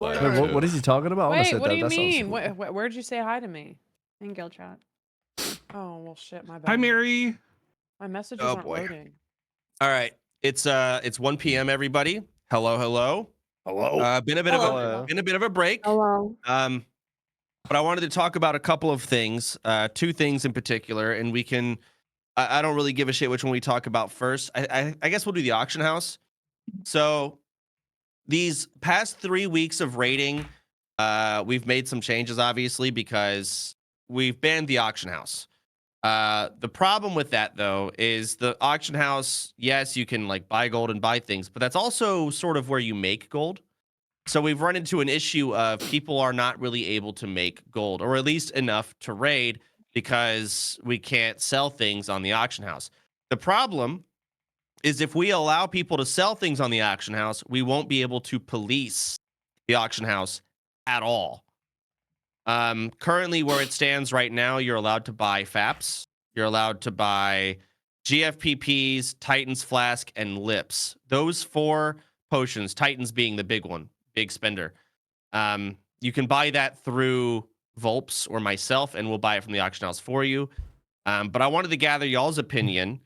Wait, But what is he talking about? I want to Wait, set what do that. you That sounds mean? cool. Where'd you say hi to me? In guild chat. Oh, well, shit, my Hi, bad. Mary. My messages Oh aren't boy. loading. All right. It's 1 p.m. everybody. Hello, hello. Hello. Been a bit of Hello. a break. Hello. But I wanted to talk about a couple of things, two things in particular, and we can. I don't really give a shit which one we talk about first. I guess we'll do the auction house. So these past 3 weeks of raiding, we've made some changes, obviously, because we've banned the auction house. The problem with that, though, is the auction house, yes, you can like buy gold and buy things, but that's also sort of where you make gold. So we've run into an issue of people are not really able to make gold, or at least enough to raid, because we can't sell things on the auction house. The problem is if we allow people to sell things on the auction house, we won't be able to police the auction house at all. Currently, where it stands right now, you're allowed to buy FAPs, you're allowed to buy GFPPs, Titan's Flask, and Lips. Those four potions, Titan's being the big one, big spender. You can buy that through Volps or myself, and we'll buy it from the auction house for you. But I wanted to gather y'all's opinion.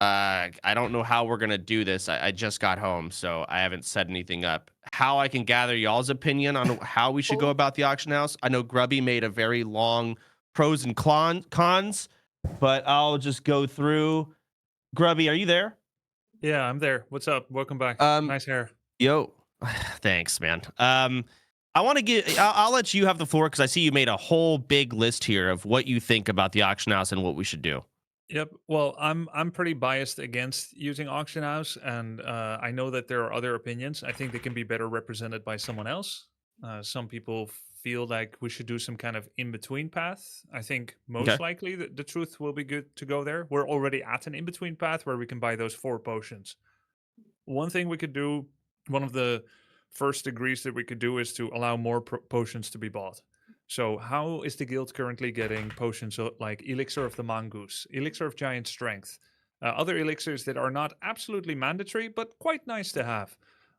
I don't know how we're gonna do this. I just got home, so I haven't set anything up. How I can gather y'all's opinion on how we should go about the auction house. I know Grubby made a very long pros and cons, but I'll just go through. Grubby, are you there? Yeah, I'm there. What's up? Welcome back. Um, Nice hair. Yo, thanks, man. I want to get. I'll let you have the floor because I see you made a whole big list here of what you think about the auction house and what we should do. Yep. Well, I'm pretty biased against using auction house, and I know that there are other opinions. I think they can be better represented by someone else. Some people feel like we should do some kind of in between path. I think Okay. most likely the truth will be good to go there. We're already at an in between path where we can buy those 4 potions. One thing we could do, one of the first degrees that we could do, is to allow more potions to be bought. So how is the guild currently getting potions like Elixir of the Mongoose, Elixir of Giant Strength, other elixirs that are not absolutely mandatory, but quite nice to have?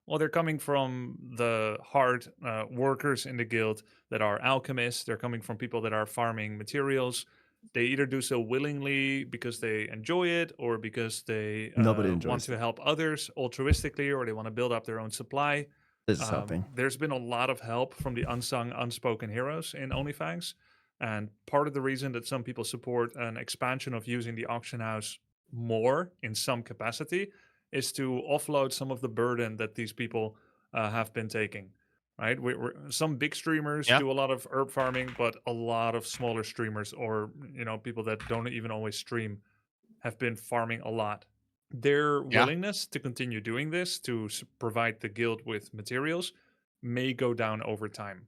Well, they're coming from the hard workers in the guild that are alchemists. They're coming from people that are farming materials. They either do so willingly because they enjoy it, or because they Nobody want enjoys to it. help others altruistically, or they want to build up their own supply. This is helping. There's been a lot of help from the unsung, unspoken heroes in Onlyfangs. And part of the reason that some people support an expansion of using the auction house more in some capacity is to offload some of the burden that these people have been taking. Right? Some big streamers Yeah. do a lot of herb farming, but a lot of smaller streamers, or people that don't even always stream, have been farming a lot. Their Yeah. willingness to continue doing this to provide the guild with materials may go down over time.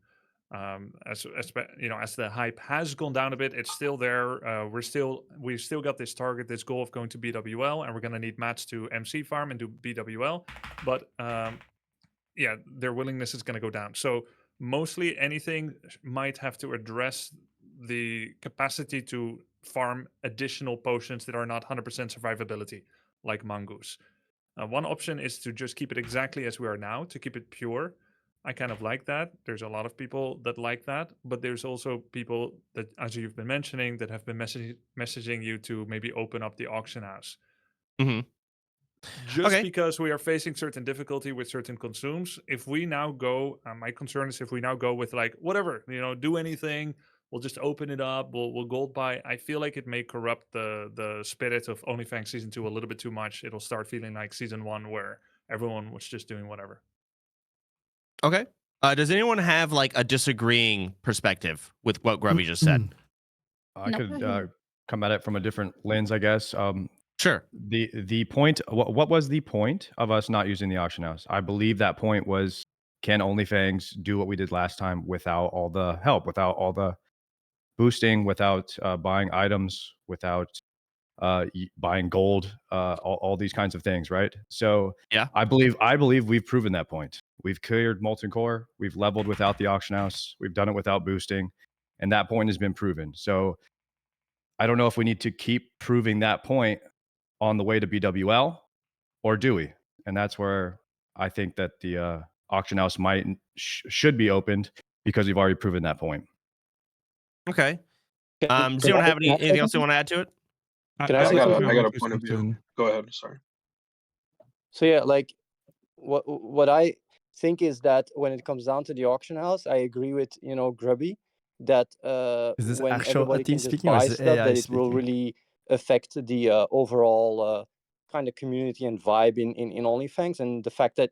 As the hype has gone down a bit, it's still there. We've still got this target, this goal of going to BWL, and we're going to need mats to MC farm and do BWL. But yeah, their willingness is going to go down. So mostly anything might have to address the capacity to farm additional potions that are not 100% survivability, like Mongoose. One option is to just keep it exactly as we are now, to keep it pure. I kind of like that. There's a lot of people that like that, but there's also people that, as you've been mentioning, that have been messaging you to maybe open up the auction house. Mm-hmm. Just Okay. because we are facing certain difficulty with certain consumes, if we now go, my concern is if we now go with like whatever, do anything, we'll just open it up, we'll gold buy. I feel like it may corrupt the spirit of OnlyFans season 2 a little bit too much. It'll start feeling like season 1 where everyone was just doing whatever. Okay. Does anyone have like a disagreeing perspective with what Grubby just said? I No. could come at it from a different lens, I guess. Sure. The point. What was the point of us not using the auction house? I believe that point was, can OnlyFangs do what we did last time without all the help, without all the boosting, without buying items, without buying gold, all these kinds of things, right? So Yeah. I believe we've proven that point. We've cleared molten core. We've leveled without the auction house. We've done it without boosting, and that point has been proven. So I don't know if we need to keep proving that point on the way to BWL, or do we? And that's where I think that the auction house should be opened because we've already proven that point. Okay. Can Does anyone I have can I say anything else you something? want to add to it? Can I I say got something? a point of view. Go ahead. Sorry. So yeah, like what I think is that when it comes down to the auction house, I agree with Grubby that Is this when actual everybody team can just speaking or buy is it stuff, AI that it will speaking? really affect the overall kind of community and vibe in OnlyFangs, and the fact that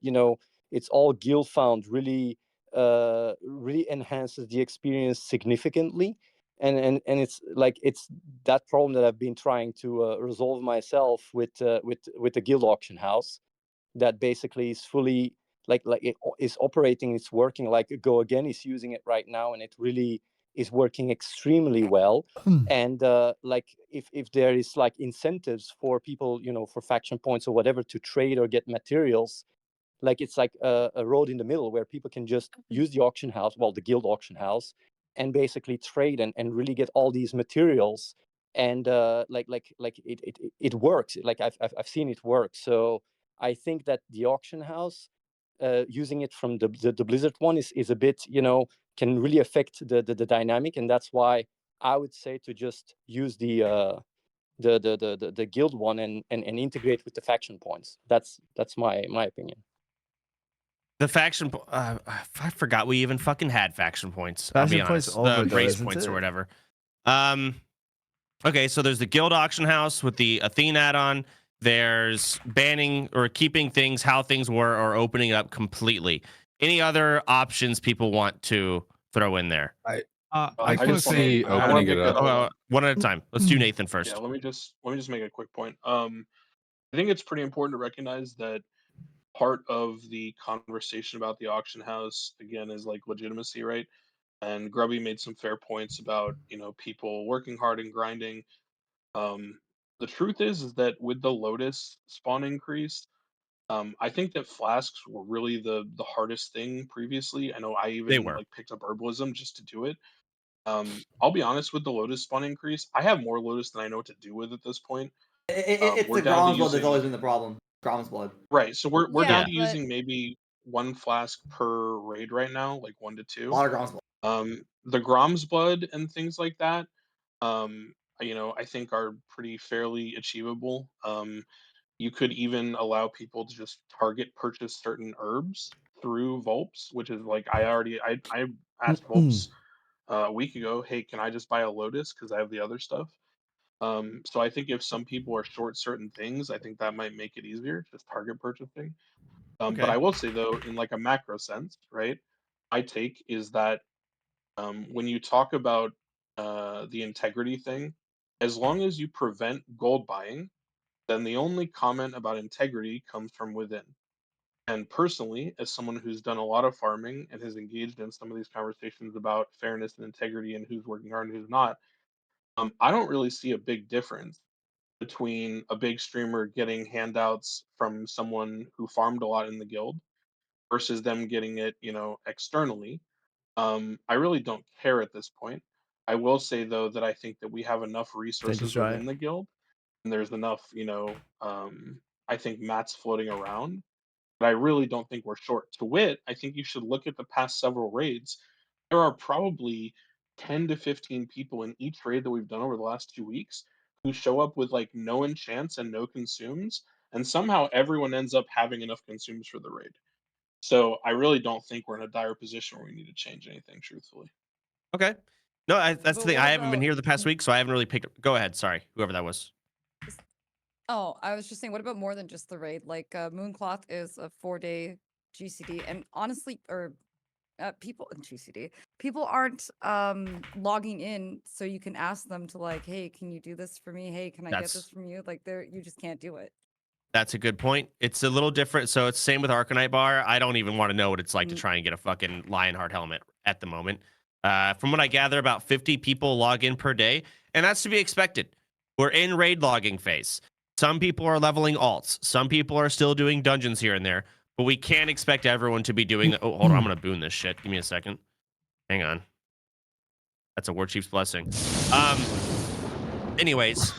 it's all guild found really really enhances the experience significantly. And it's like it's that problem that I've been trying to resolve myself with the guild auction house, that basically is fully is operating, it's working. Like Go Again is using it right now, and it really is working extremely well. And like if there is like incentives for people, for faction points or whatever, to trade or get materials, like it's like a road in the middle where people can just use the auction house, well, the guild auction house, and basically trade and really get all these materials. And it works. Like I've seen it work. So I think that the auction house, using it from the Blizzard one, is a bit, can really affect the dynamic. And that's why I would say to just use the guild one and integrate with the faction points. That's my opinion. The faction, I forgot we even fucking had faction points. I'll be Faction points honest. over The though, race isn't points or it? whatever. Okay, so there's the guild auction house with the Athene add-on. There's banning or keeping things how things were or opening it up completely. Any other options people want to throw in there? I I can just wanna- see I wanna opening make it a- up. hold on. One at a time. Let's do Nathan first. Yeah, let me just make a quick point. I think it's pretty important to recognize that part of the conversation about the auction house again is like legitimacy, right? And Grubby made some fair points about people working hard and grinding. Um, the truth is that with the Lotus spawn increase, I think that flasks were really the hardest thing previously. I know I They even were. like picked up herbalism just to do it. I'll be honest, with the Lotus spawn increase, I have more Lotus than I know what to do with at this point. It's We're the down to Grom's blood that's using always been the problem. Grom's blood. right, so we're Yeah. down to using maybe one flask per raid right now, like 1 to A 2. lot of Grom's blood. The Grom's blood and things like that, I think are pretty fairly achievable. You could even allow people to just target purchase certain herbs through Volps, which is like I asked Volps a week ago, hey, can I just buy a Lotus because I have the other stuff? So I think if some people are short certain things, I think that might make it easier, just target purchasing. But Okay. I will say though, in like a macro sense, right? My take is that when you talk about the integrity thing, as long as you prevent gold buying, then the only comment about integrity comes from within. And personally, as someone who's done a lot of farming and has engaged in some of these conversations about fairness and integrity and who's working hard and who's not, I don't really see a big difference between a big streamer getting handouts from someone who farmed a lot in the guild versus them getting it, externally. I really don't care at this point. I will say though that I think that we have enough Thank you, resources Jai. within the guild, and there's enough, I think mats floating around. But I really don't think we're short. To wit, I think you should look at the past several raids. There are probably 10 to 15 people in each raid that we've done over the last 2 weeks who show up with like no enchants and no consumes, and somehow everyone ends up having enough consumes for the raid. So I really don't think we're in a dire position where we need to change anything, truthfully. Okay. No, that's But the thing. what I haven't been about- here the past week, so I haven't really picked up. Go ahead. Sorry, whoever that was. Oh, I was just saying, what about more than just the raid? Like Mooncloth is a 4-day GCD, and honestly, or people GCD, people aren't logging in, so you can ask them to like, hey, can you do this for me? Hey, can I get That's- this from you? Like, you just can't do it. That's a good point. It's a little different. So it's same with Arcanite Bar. I don't even want to know what it's like to try and get a fucking Lionheart helmet at the moment. From what I gather, about 50 people log in per day, and that's to be expected. We're in raid logging phase. Some people are leveling alts. Some people are still doing dungeons here and there, but we can't expect everyone to be doing. Oh, hold on. I'm going to boon this shit. Give me a second. Hang on. That's a War Chief's blessing. Anyways,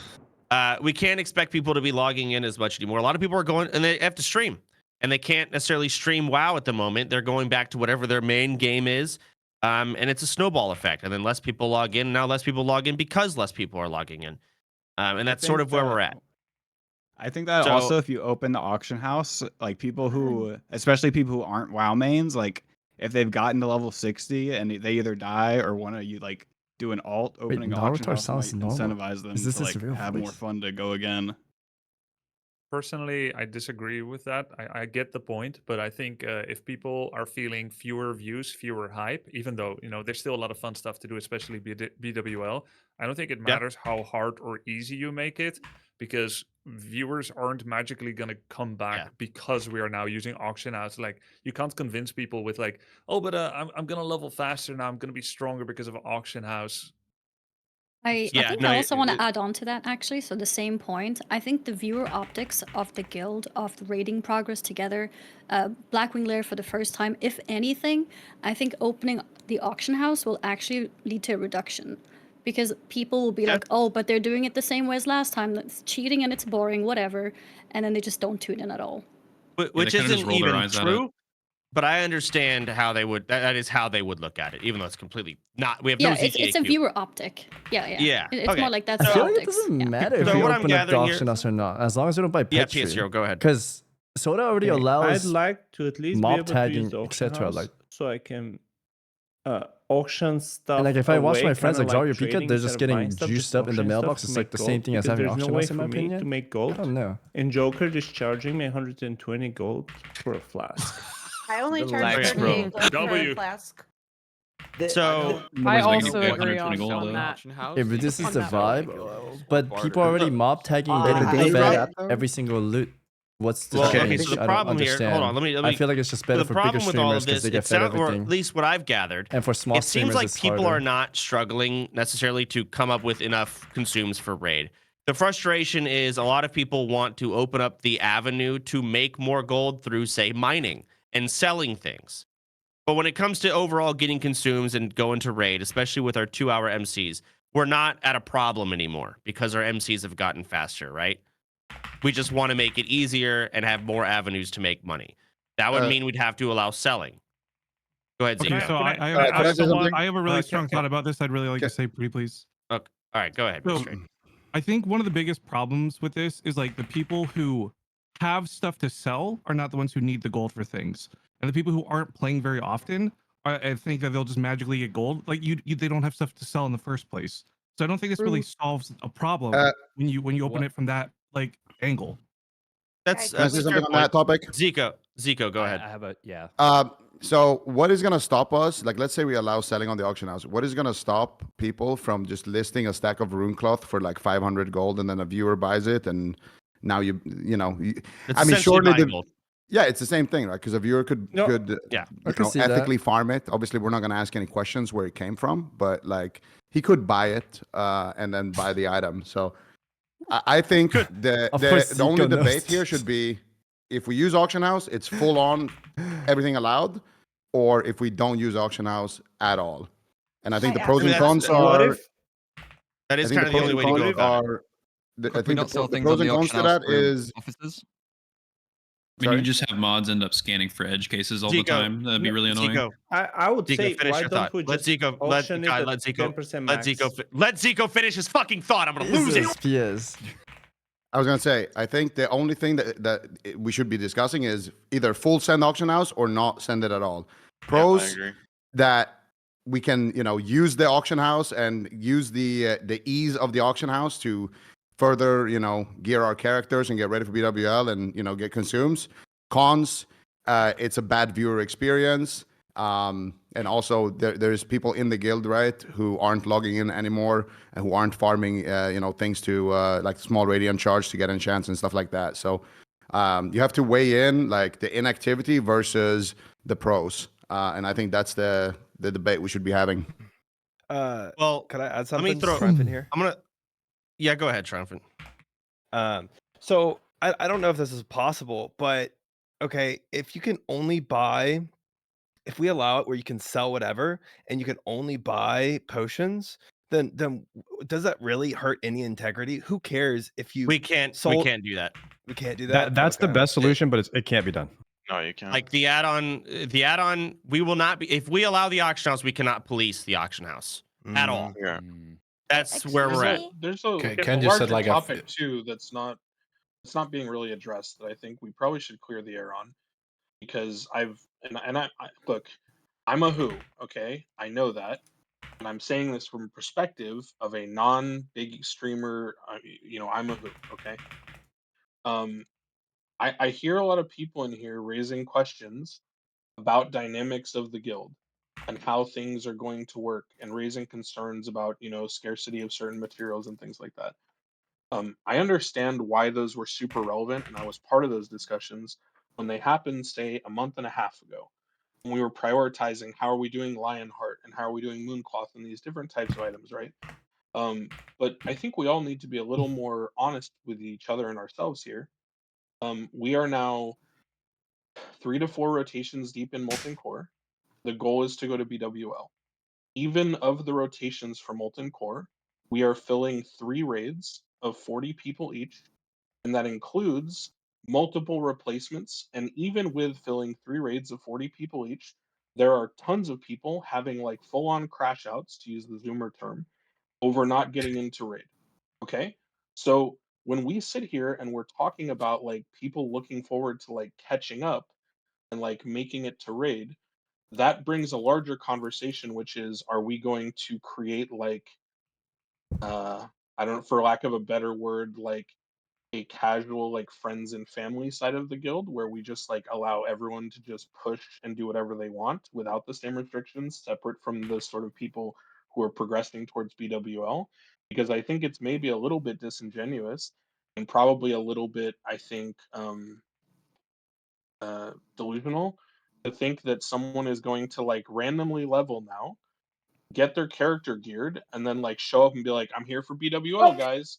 we can't expect people to be logging in as much anymore. A lot of people are going and they have to stream. and they can't necessarily stream WoW at the moment. They're going back to whatever their main game is. And it's a snowball effect. And then less people log in. Now less people log in because less people are logging in. And that's sort of where we're at. I think that So- also if you open the auction house, like people who, especially people who aren't WoW mains, like if they've gotten to level 60 and they either die or want to like do an alt, opening an auction Naruto house might sounds normal. incentivize them Is this to his like real have more voice? fun to go again. Personally, I disagree with that. I get the point, but I think if people are feeling fewer views, fewer hype, even though there's still a lot of fun stuff to do, especially BWL, I don't think it matters how hard or easy you make it, because viewers aren't magically gonna come back because we are now using auction house. Like you can't convince people with like, oh, but I'm gonna level faster now. I'm gonna be stronger because of auction house. I Yeah, think no, I also want it- to add on to that actually. So the same point. I think the viewer optics of the guild, of the raiding progress together, Blackwing Lair for the first time. If anything, I think opening the auction house will actually lead to a reduction, because people will be like, oh, but they're doing it the same way as last time. It's cheating and it's boring, whatever, and then they just don't tune in at all. Which kinda just isn't roll their even eyes at it. true. But I understand how they would. That is how they would look at it, even though it's completely not. We have no Yeah, it's a ZTAQ. viewer optic. Yeah. Yeah, It's okay. more like that's I the feel like it optics. doesn't Yeah. matter if So you what I'm open up the gathering here- auction house or not, as long as you don't buy Yeah, pet tree. PS0, go ahead. Because Soda already allows I'd like to at least mob be able tagging, to use the auction etc., house like- so I can auction stuff. And like if I watch away, my friends kinda like Zarya Pika, trading they're instead just of getting buying stuff, juiced up in the auction stuff mailbox. to It's like make the gold, same thing as because having there's auction no way house in for my me opinion. to make I gold. don't know. And Joker is charging me 120 gold for a flask. I only Relax, charge bro. 38 gold for W. a flask. So I Nobody's making also it agree 120 gold, on though. that. Yeah, but this is On the that vibe. But people are already mob tagging, the getting thing fed about that, every single loot. What's the Well, change? okay, so the I don't problem here. understand. Hold on, let me. I feel like it's just better the for bigger problem with all streamers of because this, they it get fed sounds, or everything. at least what I've gathered, And for small it seems streamers, like it's people harder. are not struggling necessarily to come up with enough consumes for raid. The frustration is a lot of people want to open up the avenue to make more gold through, say, mining and selling things. But when it comes to overall getting consumes and going to raid, especially with our 2-hour MCs, we're not at a problem anymore because our MCs have gotten faster, right? We just want to make it easier and have more avenues to make money. That would mean we'd have to allow selling. Go ahead, Okay, Zico. so I have a really strong thought about this. I'd really like to say pretty please. Okay. All right, go ahead. So, Straight. I think one of the biggest problems with this is like the people who have stuff to sell are not the ones who need the gold for things, and the people who aren't playing very often, I think that they'll just magically get gold. Like they don't have stuff to sell in the first place. So I don't think this really solves a problem when you open it from that like angle. That's Can I say a fair something on point. that topic? Zico, go ahead. I have a so what is going to stop us? Like, let's say we allow selling on the auction house. What is going to stop people from just listing a stack of rune cloth for like 500 gold, and then a viewer buys it, and now It's I mean, essentially surely buying gold. yeah, it's the same thing, right? Because a viewer could ethically farm it. Obviously, we're not going to ask any questions where it came from, but like he could buy it and then buy the item. So I think the only debate here should be if we use auction house, it's full on everything allowed, or if we don't use auction house at all. And I think the pros and cons are. That is kind of the only way to go about it. I think the pros and cons to that is. I mean, you just have mods end up scanning for edge cases all the time. That'd be really annoying. I would Zico, say, finish why your don't thought. we Let just Zico, auction it at let 10% max? Let Zico finish his fucking thought. I'm gonna lose it. Yes. I was gonna say, I think the only thing that we should be discussing is either full send auction house or not send it at all. Pros that we can use the auction house and use the ease of the auction house to further gear our characters and get ready for BWL and get consumes. Cons, it's a bad viewer experience. And also there's people in the guild, right, who aren't logging in anymore and who aren't farming, things to like small radiant charge to get enchants and stuff like that. So you have to weigh in like the inactivity versus the pros. And I think that's the debate we should be having. Well, can I add something? Let me throw Triumphant here. Yeah, go ahead, Triumphant. So I don't know if this is possible, but okay, if you can only buy, if we allow it where you can sell whatever and you can only buy potions, then does that really hurt any integrity? Who cares if you We can't do that. We can't do that. That's the best solution, but it can't be done. No, you can't. Like the add-on, we will not be, if we allow the auction house, we cannot police the auction house at all. Yeah. That's where we're at. There's a Ken just said larger like topic too that's not being really addressed that I think we probably should clear the air on, because I look, I'm a who, okay? I know that. And I'm saying this from perspective of a non-big streamer, I'm a who, okay? I hear a lot of people in here raising questions about dynamics of the guild and how things are going to work, and raising concerns about, scarcity of certain materials and things like that. I understand why those were super relevant, and I was part of those discussions when they happened, say, a month and a half ago, when we were prioritizing how are we doing Lionheart and how are we doing Mooncloth and these different types of items, right? But I think we all need to be a little more honest with each other and ourselves here. We are now 3 to 4 rotations deep in Molten Core. The goal is to go to BWL. Even of the rotations for Molten Core, we are filling 3 raids of 40 people each, and that includes multiple replacements. And even with filling 3 raids of 40 people each, there are tons of people having like full-on crash outs, to use the Zoomer term, over not getting into raid. Okay? So when we sit here and we're talking about like people looking forward to like catching up and like making it to raid, that brings a larger conversation, which is, are we going to create like I don't, for lack of a better word, like a casual like friends and family side of the guild where we just like allow everyone to just push and do whatever they want without the same restrictions, separate from the sort of people who are progressing towards BWL? Because I think it's maybe a little bit disingenuous and probably a little bit, I think, delusional to think that someone is going to like randomly level now, get their character geared, and then like show up and be like, I'm here for BWL, guys.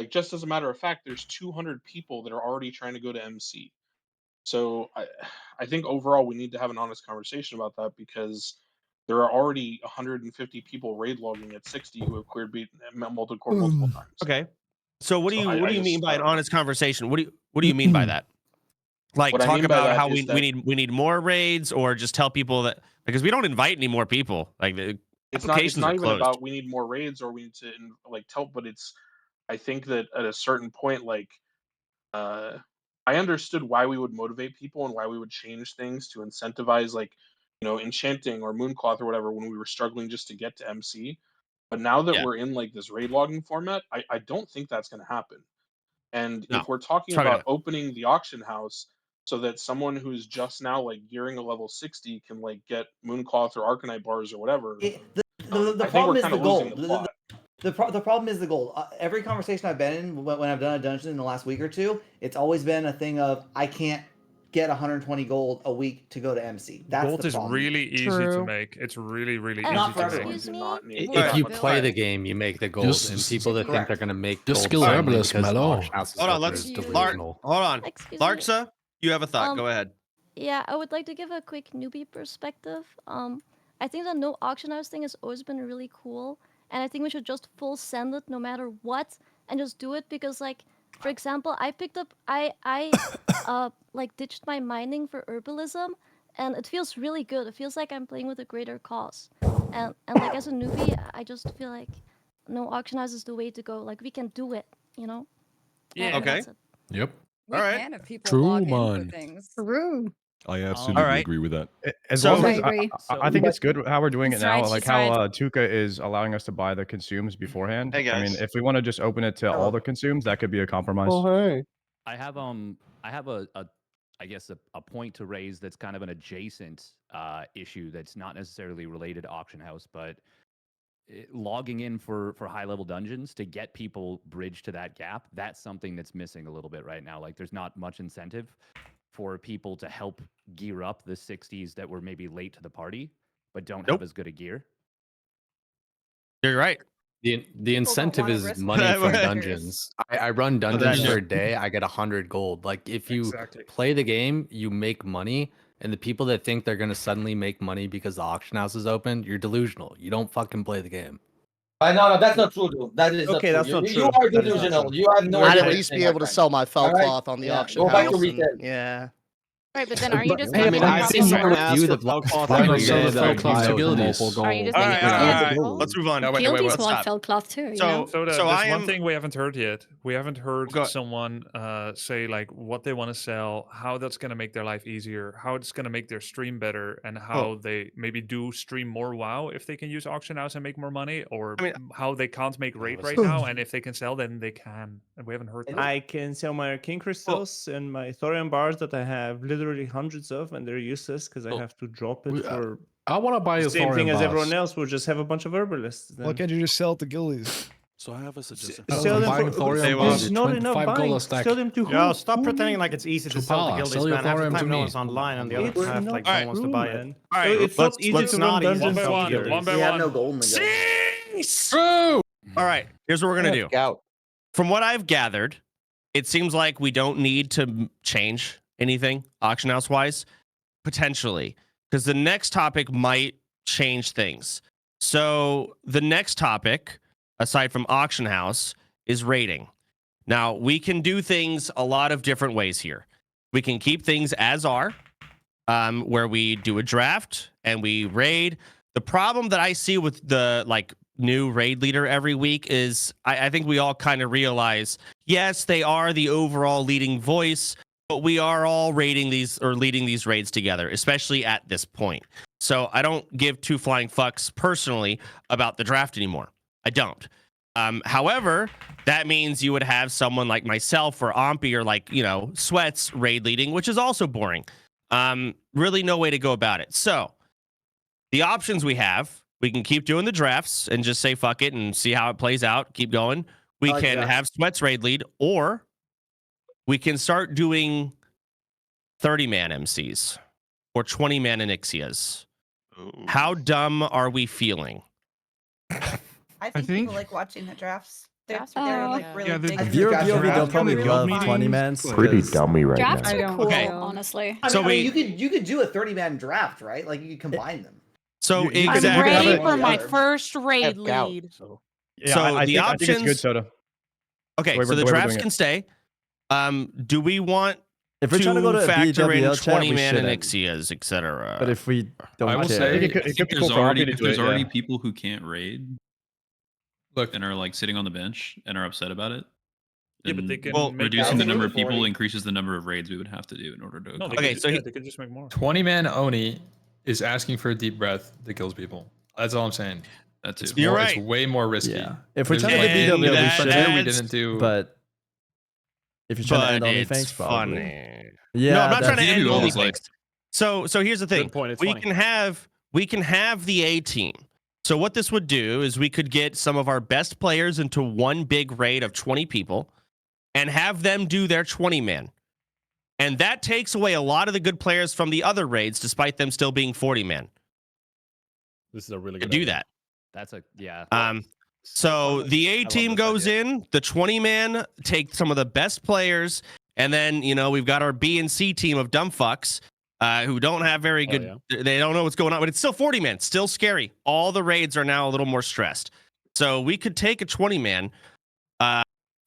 Like, just as a matter of fact, there's 200 people that are already trying to go to MC. So I think overall we need to have an honest conversation about that, because there are already 150 people raid logging at 60 who have cleared Molten Core multiple times. Okay. So what do you mean by an I don't know. honest conversation? What do you mean by that? Like, What I talk mean by about that how is that we need more raids, or just tell people that, because we don't invite any more people. Like the it's applications not are even closed. about we need more raids or we need to like tell, but it's, I think that at a certain point, like I understood why we would motivate people and why we would change things to incentivize, like, enchanting or Mooncloth or whatever when we were struggling just to get to MC. But now that we're in like this raid logging format, I don't think that's going to happen. And No, if we're talking probably about not. opening the auction house so that someone who's just now like gearing a level 60 can like get Mooncloth or Arcanite bars or whatever, The I think problem we're is kind the of losing goal. the plot. The problem is the goal. Every conversation I've been in when I've done a dungeon in the last week or two, it's always been a thing of I can't get 120 gold a week to go to MC. That's Gold the is problem. really easy to make. It's really easy Not for to everyone. make. Excuse me. If you play the game, you make the gold, Just- and people that think they're gonna make Just gold skill suddenly herbalist, because the Mello. auction house is Hold on, open let's is Hold delusional. hold on. Excuse me. Larksa, you have a thought. Go ahead. Yeah, I would like to give a quick newbie perspective. I think the no auction house thing has always been really cool, and I think we should just full send it no matter what, and just do it because, like, for example, I picked up, like ditched my mining for herbalism, and it feels really good. It feels like I'm playing with a greater cause, and like as a newbie, I just feel like no auction house is the way to go. Like we can do it, you know. Yeah. Okay. That's it. Yep. We All right. can if people True, log in for man. things. True. I absolutely Alright. agree with that. As So- long I as agree. I think it's good how we're doing it She's now, right, like she's how right. Tuca is allowing us to buy the consumes beforehand. Hey, I mean, guys. if we want to just open it to all the consumes, that could be a compromise. hey. I have a I guess a point to raise that's kind of an adjacent issue that's not necessarily related to auction house, but logging in for high level dungeons to get people bridged to that gap, that's something that's missing a little bit right now. Like there's not much incentive for people to help gear up the 60s that were maybe late to the party but don't have as good a gear. You're right. The incentive wanna is risk money their from characters. dungeons. I run that's dungeons for true. a day. I get 100 gold. Like if you Exactly. play the game, you make money. And the people that think they're gonna suddenly make money because the auction house is open, you're delusional. You don't fucking play the game. No, that's not true, dude. That is Okay, not that's true. not You true. are That is not delusional. true. You have no I'd idea at what least you're be saying, able my to friend. sell my fell All right? cloth on the Yeah, auction go back to house. retail. Yeah. Right, but then are you just Hey, I gonna mean, give I've seen proper someone support? do the feldcloth abilities. Are you just All gonna right, cancel? let's move on. No, wait, Guildies let's want stop. feldcloth too, you So, know? So, so there's I one am. thing we haven't heard yet. We haven't heard Go- someone say like what they want to sell, how that's going to make their life easier, how it's going to make their stream better, and how they maybe do stream more WoW if they can use auction house and make more money, or how they can't make raid right now, and if they can sell, then they can. And we haven't heard that. I can sell my arcane crystals and my thorium bars that I have literally hundreds of, and they're useless because I have to drop it for. I want to buy the a same thing thorium as bars. everyone else. We'll just have a bunch of herbalists. Why Then. can't you just sell it to Gillies? So I have a suggestion. Sell them buying for, thorium there's bars, not enough $25 buying. stack. Sell them to who? Yo, stop Who pretending needs- like it's easy to To sell Pala, the sell guildies, your man. Half the thorium time to no me. one's online, and the other It's half not like no one wants to true, buy it. man. All right, It's let's not easy to not run easy. dungeons One by on one, guilds. one by We have one. no gold in the guild. True. All right, here's what we're gonna do. Scout. From what I've gathered, it seems like we don't need to change anything auction house wise, potentially, because the next topic might change things. So the next topic, aside from auction house, is rating. Now we can do things a lot of different ways here. We can keep things as are, where we do a draft and we raid. The problem that I see with the new raid leader every week is I think we all kind of realize, yes, they are the overall leading voice, but we are all raiding these or leading these raids together, especially at this point. So I don't give two flying fucks personally about the draft anymore. I don't. However, that means you would have someone like myself or Ompy or Sweats raid leading, which is also boring. Really no way to go about it. So the options we have, we can keep doing the drafts and just say fuck it and see how it plays out. Keep going. We can have Sweats raid lead, or we can start doing 30-man MCs or 20-man Anixias. How dumb are we feeling? I think people like watching the drafts. They're like really big. If you're a POV, they'll probably love 20-man. Pretty dummy right Drafts now. are cool, Okay. honestly. I So mean, you could do a 30-man draft, right? Like you could combine them. So You- you I'm exactly. ready have for my it- first raid Scout, lead. Yeah, So I the think it's options- good, Soda. Okay, way so we're- the the way we're drafts doing can it. stay. Do we want If we're trying to go to a factor in BWL chat, we 20-man shouldn't. Anixias, etc.? But if we don't I will care, say, it could- I think could be there's cool for already Hoppy to if do there's it, already yeah. people who can't raid, look, and are like sitting on the bench and are upset about it. Yeah, but then they can make reducing the more. number of people increases the number of raids we would have to do in order to. No, they Okay, can, so yeah, he- they can just make more. 20-man Oni is asking for a deep breath that kills people. That's all I'm saying. That's It's it. You're more, right. It's way more risky. yeah. If we're There's trying to And get BWL, we that's- shouldn't. we didn't do. But if you're trying to But end it's Onlyfangs, probably. funny. Yeah, No, I'm not trying to that's- end BWL is OnlyFans. like- So here's the thing. Good point, it's We funny. can have the A team. So what this would do is we could get some of our best players into one big raid of 20 people and have them do their 20-man. And that takes away a lot of the good players from the other raids, despite them still being 40-man. This is a really To good do idea. that. That's a So the A love team this goes idea. in, the 20-man take some of the best players, and then we've got our B and C team of dumb fucks who don't have very good. They don't know what's going on, but it's still 40-man, still scary. All the raids are now a little more stressed. So we could take a 20-man.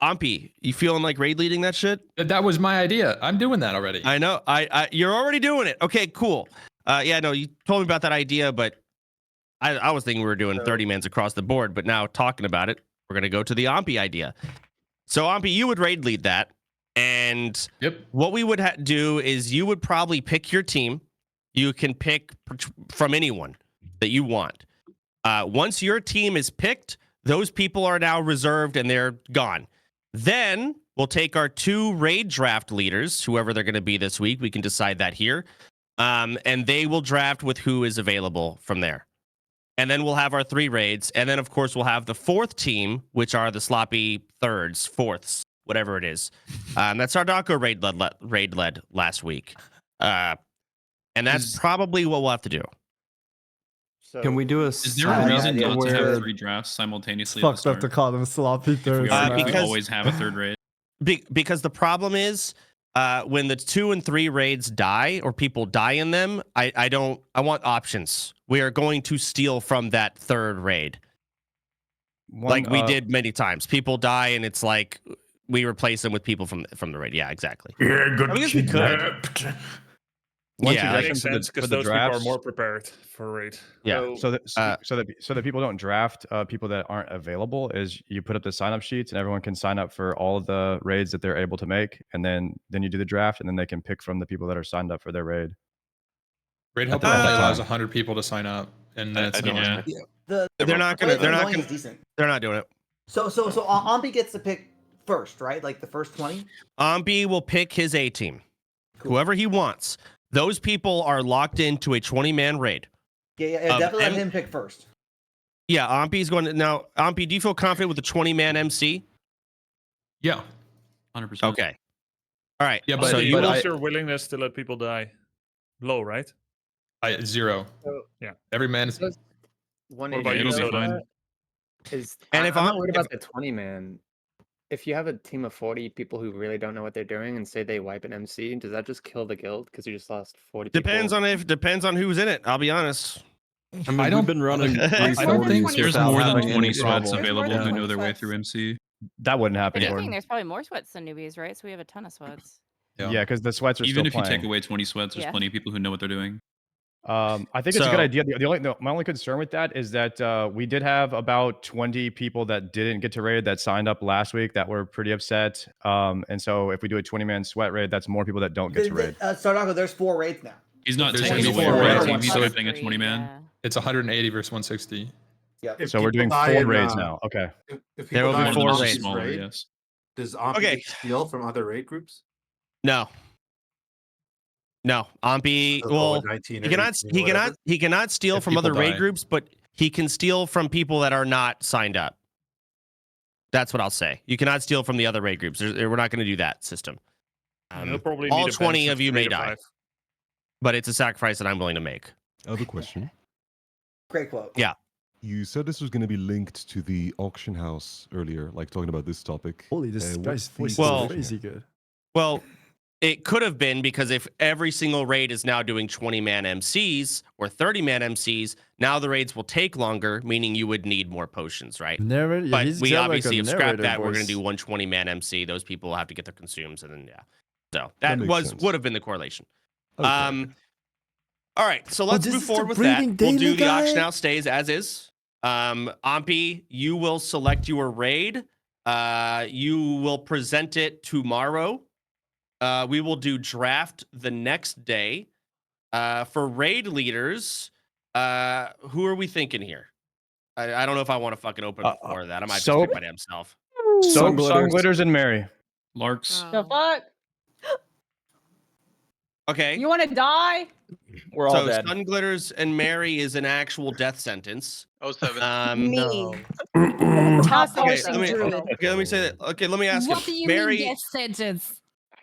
Ompy, you feeling like raid leading that shit? That was my idea. I'm doing that already. I know. You're already doing it. Okay, cool. Yeah, no, you told me about that idea, but I was thinking we were doing 30-mans across the board, but now talking about it, we're going to go to the Ompy idea. So, Ompy, you would raid lead that. And what we would do is you would probably pick your team. You can pick from anyone that you want. Once your team is picked, those people are now reserved and they're gone. Then we'll take our 2 raid draft leaders, whoever they're going to be this week. We can decide that here. And they will draft with who is available from there. And then we'll have our 3 raids. And then, of course, we'll have the 4th team, which are the sloppy thirds, fourths, whatever it is. That's our Darko raid led last week. And that's probably what we'll have to do. So, Can we do a? Is there a reason not to have 3 drafts simultaneously? At the Fucked up to start? call them sloppy If we thirds. always have a third raid. Because the problem is when the 2 and 3 raids die or people die in them, I want options. We are going to steal from that 3rd raid. Like we did many times. People die and it's like we replace them with people from the raid. Yeah, exactly. Yeah, good. I guess we could. One Yeah, That suggestion makes sense for because the those people are drafts. more prepared for raid. Yeah. So that people don't draft people that aren't available is you put up the sign up sheets and everyone can sign up for all of the raids that they're able to make, and then you do the draft and then they can pick from the people that are signed up for their raid. Raid At Helper the only same allows time. 100 people to sign up, and then it's annoying. They're not gonna. They're not gonna. Decent. They're not doing it. So Ombi gets to pick first, right? Like the first 20. Ombi will pick his A team, whoever he wants. Those people are locked into a 20-man raid. Yeah, definitely let him pick first. Yeah, Ompi's going to now. Ompi, do you feel confident with the 20-man MC? Yeah, 100%. Okay. All right. Yeah, but so you What's your willingness to let people die? Low, right? 0. Yeah. Every man is. What about you, Soda? And if I'm I'm not worried about the 20 man. If you have a team of 40 people who really don't know what they're doing and say they wipe an MC, does that just kill the guild because you just lost 40 depends people? depends on who's in it. I'll be honest. I mean, we've been running I don't think there's more than 20 sweats trouble. available who know their way through MC. That wouldn't happen. If anything, Gordon. there's probably more sweats than newbies, right? So we have a ton of sweats. Yeah, because the sweats are Even still if you playing. take away 20 sweats, there's Yeah. plenty of people who know what they're doing. I think it's a good idea. My only concern with that is that we did have about 20 people that didn't get to raid that signed up last week that were pretty upset. And so if we do a 20-man sweat raid, that's more people that don't get to raid. Sardago, there's 4 raids now. He's not There's taking away 4 a raids. team. He's So just playing a 20-man. It's 180 versus 160. Yeah. So we're doing 4 raids now. Okay. There If people will be die 4 in raids. Ompi's raid, Yes. Does Ompi Okay. steal from other raid groups? No. No. Ompi. So, Well, 19 he or cannot. 18 He or cannot. whatever? He cannot steal If from other people raid die. groups, but he can steal from people that are not signed up. That's what I'll say. You cannot steal from the other raid groups. We're not going to do that system. You'll probably All need a 20 bench of you 3 may to die, 5. but it's a sacrifice that I'm willing to make. I have a question. Great quote. Yeah. You said this was going to be linked to the auction house earlier, like talking about this topic. Holy, this what's guy's the voice is Well- crazy good. Well, it could have been because if every single raid is now doing 20-man MCs or 30-man MCs, now the raids will take longer, meaning you would need more potions, right? Narrator, yeah, But he's we got obviously like a have scrapped narrator that. We're going voice. to do one 20-man MC. Those people will have to get their consumes, and then yeah. So that makes was sense. would have been the correlation. Okay. All right, so let's this move is the forward with that. breeding We'll daily do the guy? auction house stays as is. Ompi, you will select your raid. You will present it tomorrow. We will do draft the next day. For raid leaders, who are we thinking here? I don't know if I want to fucking open the floor of that. I might just Soap. pick my damn self. Soap, Sun Glitters, and Mary. Larks. The fuck? Okay. You want to die? We're all So dead. Sun Glitters and Mary is an actual death sentence. 07. Me. Okay, Okay, let me say that. Okay, let me ask What you. do you Mary, mean death sentence?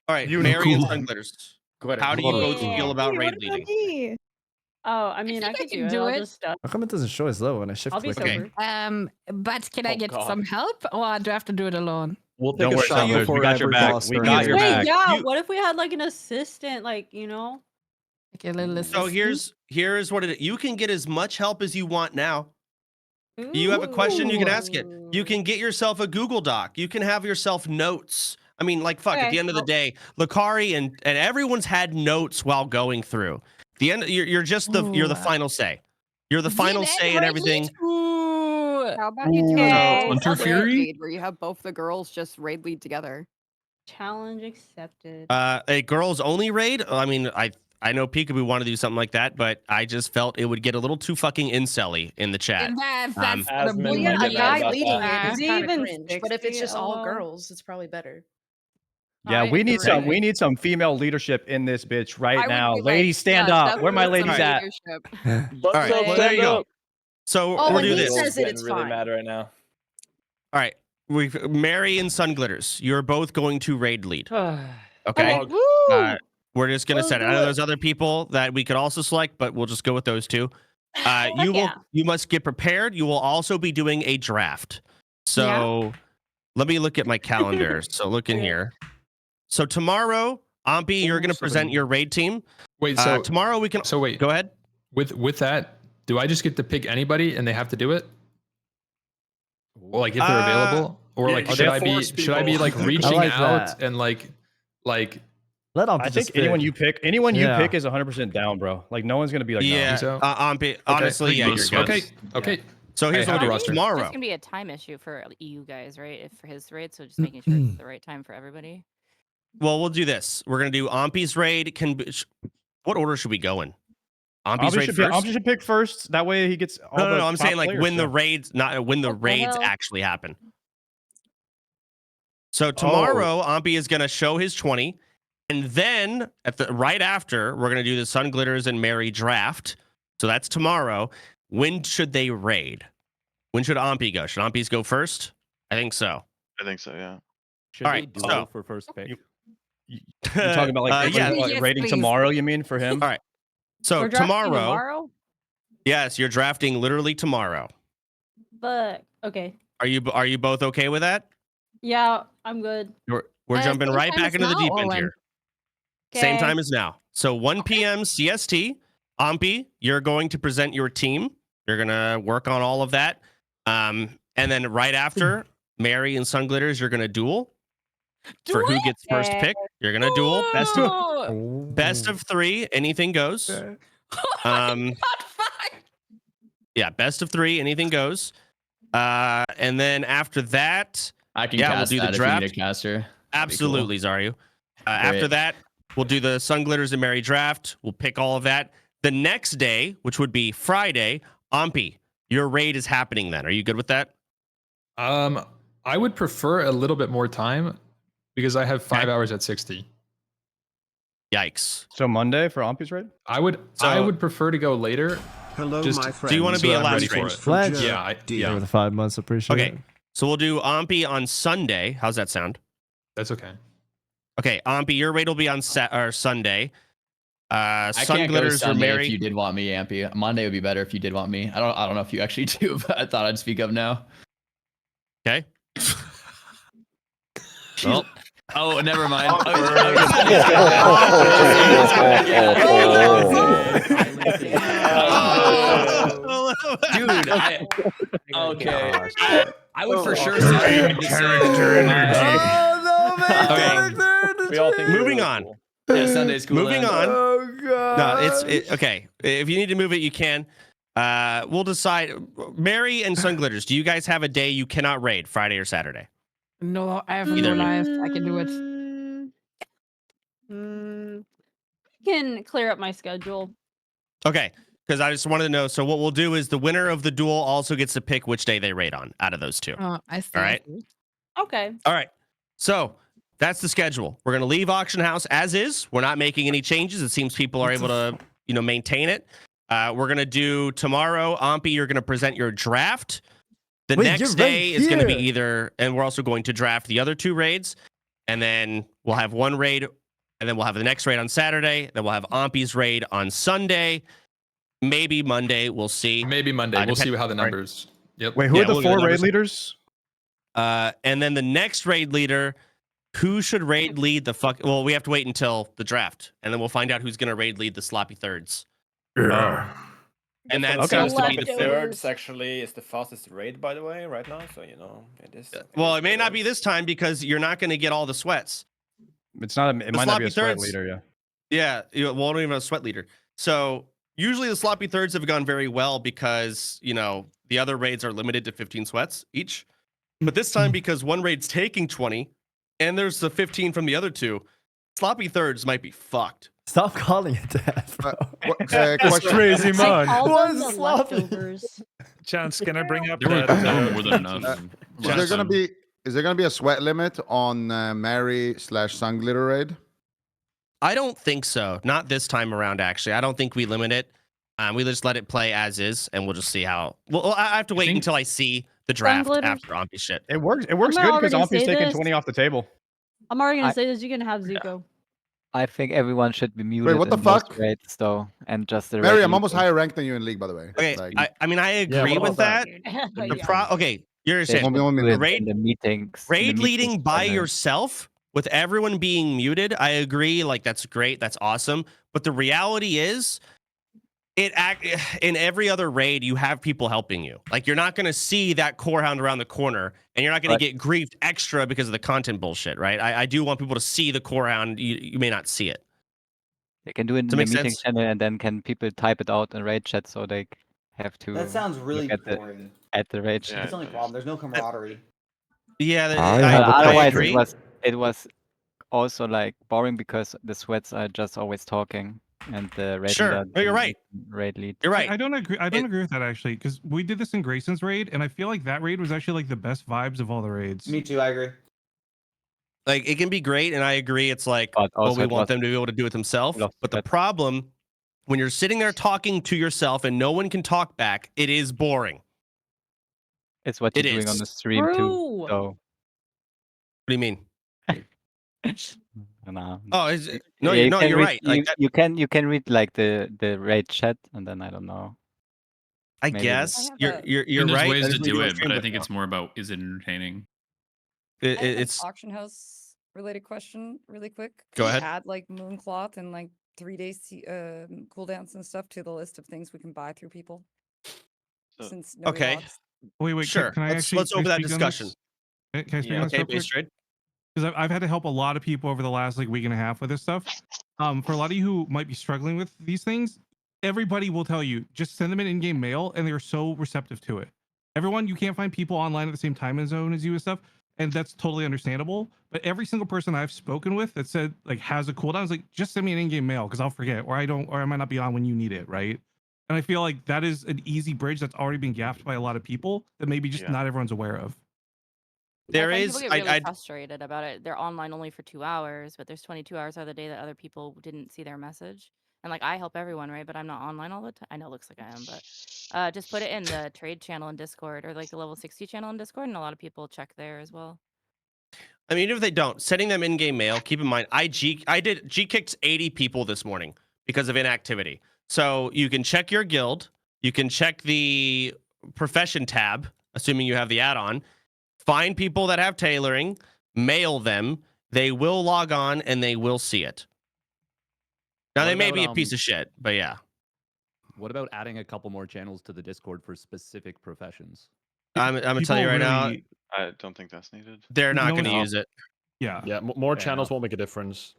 all right, You Mary and cool. Sun Glitters. How do you both feel about raid leading? Oh, I mean, I think can I can do do it. it. I'll just How come it doesn't show as low when I shift I'll be click? Okay. sober. But can I get God. some help, or do I have to do it alone? We'll Don't take a worry, shot Sun Glitters. We before got your every back. boss We turn got is. your Wait, back. yeah. You- What if we had like an assistant, like Okay, a little So here's what it. You can get as much help as you want now. You have a question, you can ask it. You can get yourself a Google Doc. You can have yourself notes. I mean, like fuck. At Okay, the end of the day, Lakari and everyone's had notes while going through. The end. You're just you're the final say. You're the final say and everything. How about you do Okay. Hunter a Fury? lead where you have both the girls just raid lead together? challenge accepted? A girls only raid. I mean, I know Peekaboo wanted to do something like that, but I just felt it would get a little too fucking incel-y in the chat. That's Asmund the might a get mad guy about leading that. it Is is he kind of even cringe. But if it's 60? just all Oh. girls, it's probably better. Yeah, I we need agree. some. We need some female leadership in this bitch right I would now. be like, Ladies, stand yeah, up. Where my definitely ladies some at? leadership. Butts All right, up, well, there you stand go. up. So Oh, we'll and do he this. says it, Getting it's really fine. mad right now. All right, Mary and Sun Glitters. You're both going to raid lead. Okay. Woo! We're just gonna Let's set it. do I know it. there's other people that we could also select, but we'll just go with those two. You must get prepared. You will also be doing a draft. So let me look at my calendar. So look in here. So tomorrow, Ompi, you're gonna present your raid team. Wait, so tomorrow we can. So wait, go ahead. With that, do I just get to pick anybody and they have to do it? Or like if they're available, or yeah, like you should should I be force like people. reaching like out that. and like Let I think anyone you pick is 100% down, bro. Like no one's gonna be like, Yeah, no. honestly, yeah, you're good. Okay. So here's what we'll do. It's Tomorrow. just gonna be a time issue for you guys, right? If for his raid, so just making sure it's the right time for everybody. Well, we'll do this. We're gonna do Ampi's raid. What order should we go in? Ampi's raid first. Ampi should pick first. That way he gets all No, the I'm top saying like players when the still. raids, not when the What the raids hell? actually happen. So tomorrow, Ampi is gonna show his 20, and then right after, we're gonna do the Sun Glitters and Mary draft. So that's tomorrow. When should they raid? When should Ampi go? Should Ampi's go first? I think so. I think so, yeah. Should All they right, duel so- for first pick? You're talking about like Yes, rating please. tomorrow, you mean, for him? All right. So We're drafting tomorrow, yes, you're drafting literally tomorrow. But okay. Are you both okay with that? Yeah, I'm good. We're jumping same right time back as into the now deep or end when? here. Same Okay. time as now. So 1 p.m. CST. Ampi, you're going to present your team. You're gonna work on all of that. And then right after, Mary and Sun Glitters, you're gonna duel for who gets first pick. You're gonna duel. Best of 3. Anything goes. Yeah, best of 3. Anything goes. And then after that, I can we'll cast do the that draft. if you need a caster. That'd be cool. Absolutely, Zaryu. After that, we'll do the Sun Glitters and Mary draft. We'll pick all of that. The next day, which would be Friday, Ampi, your raid is happening then. Are you good with that? I would prefer a little bit more time because I have 5 hours at 60. Yikes. So Monday for Ampi's raid? I would prefer to go later. Hello, just my So friend. you want to be a last raid? Pledge. Yeah, Over the 5 months, appreciate Okay. it. So we'll do Ampi on Sunday. How's that sound? That's okay. Okay, Ampi, your raid will be on Sunday. I Sun can't go Glitters or Sunday Mary. if you did want me, Ampy. Monday would be better if you did want me. I don't know if you actually do, but I thought I'd speak up now. Okay. Well, oh, never mind. Dude, okay. I would for sure say character energy. Oh no, man! Okay. Character energy. We all think Moving on. Yeah, Sunday's cool. Moving on. Oh god. No, it's okay. If you need to move it, you can. We'll decide. Mary and Sun Glitters, do you guys have a day you cannot raid, Friday or Saturday? No, I have Either no of you. life. I can do it. I can clear up my schedule. Okay, because I just wanted to know. So what we'll do is the winner of the duel also gets to pick which day they raid on out of those two. I see. All right. Okay. All right. So that's the schedule. We're gonna leave auction house as is. We're not making any changes. It seems people are able to, maintain it. We're gonna do tomorrow. Ampi, you're gonna present your draft. The Wait, you're next right day is gonna be here. either, and we're also going to draft the other 2 raids, and then we'll have one raid, and then we'll have the next raid on Saturday. Then we'll have Ampi's raid on Sunday. Maybe Monday. We'll see. Maybe Monday. We'll see how the numbers. Yep. Wait, who are the we'll get 4 raid numbers. leaders? And then the next raid leader, who should raid lead the fuck? Well, we have to wait until the draft, and then we'll find out who's gonna raid lead the sloppy thirds. And that Okay. seems to be the Thirds actually is the fastest raid, by the way, right now. So it is. Well, it may not be this time because you're not going to get all the sweats. It's not. It might not be a sloppy sweat thirds- leader. Yeah. Yeah, well, I don't even have a sweat leader. So usually the sloppy thirds have gone very well because the other raids are limited to 15 sweats each. But this time, because one raid's taking 20, and there's the 15 from the other 2, sloppy thirds might be fucked. Stop calling it that, bro. That's crazy, man. What is sloppy? Chance, can I bring up There were that? more than enough. Is there gonna be a sweat limit on Mary/Sun Glitter raid? I don't think so. Not this time around, actually. I don't think we limit it. We just let it play as is, and we'll just see how. Well, I have to wait until I see the draft Glitters? after Ampi shit. It works. It works I'm good because already Ampi's say taking this. 20 off the table. I'm already gonna say this. You can have Zuko. I think everyone should be muted what the in most fuck? raids, though, and just the Mary, raid I'm almost leaders. higher ranked than you in league, by the way. Okay, Like, I mean, I agree what with about that. Okay, you're They saying should do it raid in the meetings. raid leading by yourself with everyone being muted. I agree. Like that's great. That's awesome. But the reality is, In every other raid, you have people helping you. Like you're not going to see that core hound around the corner, and you're not going to get griefed extra because of the content bullshit, right? I do want people to see the core hound. You may not see it. They can do it in Does that the make meeting sense? channel, and then can people type it out in raid chat so they have to That sounds really look boring. at the raid That's chat. the only problem. There's no camaraderie. Yeah, I have a Otherwise, question. it was also like boring because the sweats are just always talking, and the raid Sure. leader No, you're right. raid lead. You're right. I don't agree. I don't agree with that actually, because we did this in Grayson's raid, and I feel like that raid was actually like the best vibes of all the raids. Me too. I agree. Like it can be great, and I agree. It's like, But well, also we it want was them to be able to do it themselves. full of But the sweat. problem, when you're sitting there talking to yourself and no one can talk back, it is boring. It's what you're It doing on is. the stream too. True. So What do you mean? no. Oh, is it, no, Yeah, no, can you're read, right. Like that, you can read like the raid chat, and then I don't know. I maybe guess have you're there's right. ways That to is what you do on it, stream, but I think no. it's more about is it entertaining. I have an It's auction house related question really quick. Go Can we ahead. add like mooncloth and like 3 days cooldowns and stuff to the list of things we can buy through people. Since nobody okay. logs. Wait. Sure. Can I Let's actually open that speak on discussion. this? Can I speak on this Okay, real quick? base trade. Because I've had to help a lot of people over the last like week and a half with this stuff. For a lot of you who might be struggling with these things, everybody will tell you just send them an in-game mail, and they're so receptive to it. Everyone, you can't find people online at the same time zone as you and stuff, and that's totally understandable. But every single person I've spoken with that said like has a cooldown is like, just send me an in-game mail because I'll forget, or I might not be on when you need it, right? And I feel like that is an easy bridge that's already been gapped by a lot of people that maybe just not everyone's aware of. There I find is. people get really frustrated about it. They're online only for 2 hours, but there's 22 hours out of the day that other people didn't see their message. And like I help everyone, right? But I'm not online all the time. I know it looks like I am, but just put it in the trade channel in Discord or like the level 60 channel in Discord, and a lot of people check there as well. I mean, even if they don't, sending them in-game mail. Keep in mind, I G-kicked 80 people this morning because of inactivity. So you can check your guild. You can check the profession tab, assuming you have the add-on. Find people that have tailoring, mail them. They will log on and they will see it. Now, What they may about, be a piece of shit, but yeah. What about adding a couple more channels to the Discord for specific professions? I'm going to tell you right now, I don't think that's needed. they're not No going to one's- use it. Yeah. Yeah, more Fair channels enough. won't make a difference.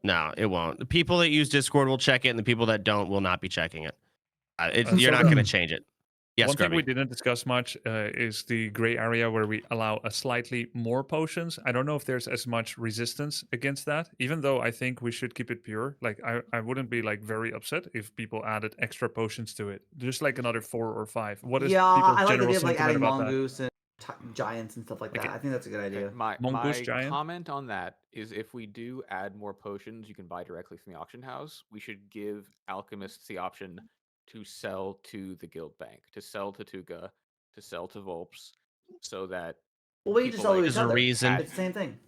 No, it won't. The people that use Discord will check it, and the people that don't will not be checking it. You're So not going to change it. Yes, One thing we Grubby. didn't discuss much is the gray area where we allow a slightly more potions. I don't know if there's as much resistance against that, even though I think we should keep it pure. Like I wouldn't be like very upset if people added extra potions to it, just like another 4 or 5. What is Yeah, people's I like the general idea of like sentiment adding about that? mongoose and giants and stuff like that. I think that's a good idea. My Mongoose giant? comment on that is if we do add more potions you can buy directly from the auction house, we should give alchemists the option to sell to the guild bank, to sell to Tuga, to sell to Volps, so that Well, we just people sell to like each There's a other. reason. It's the same thing.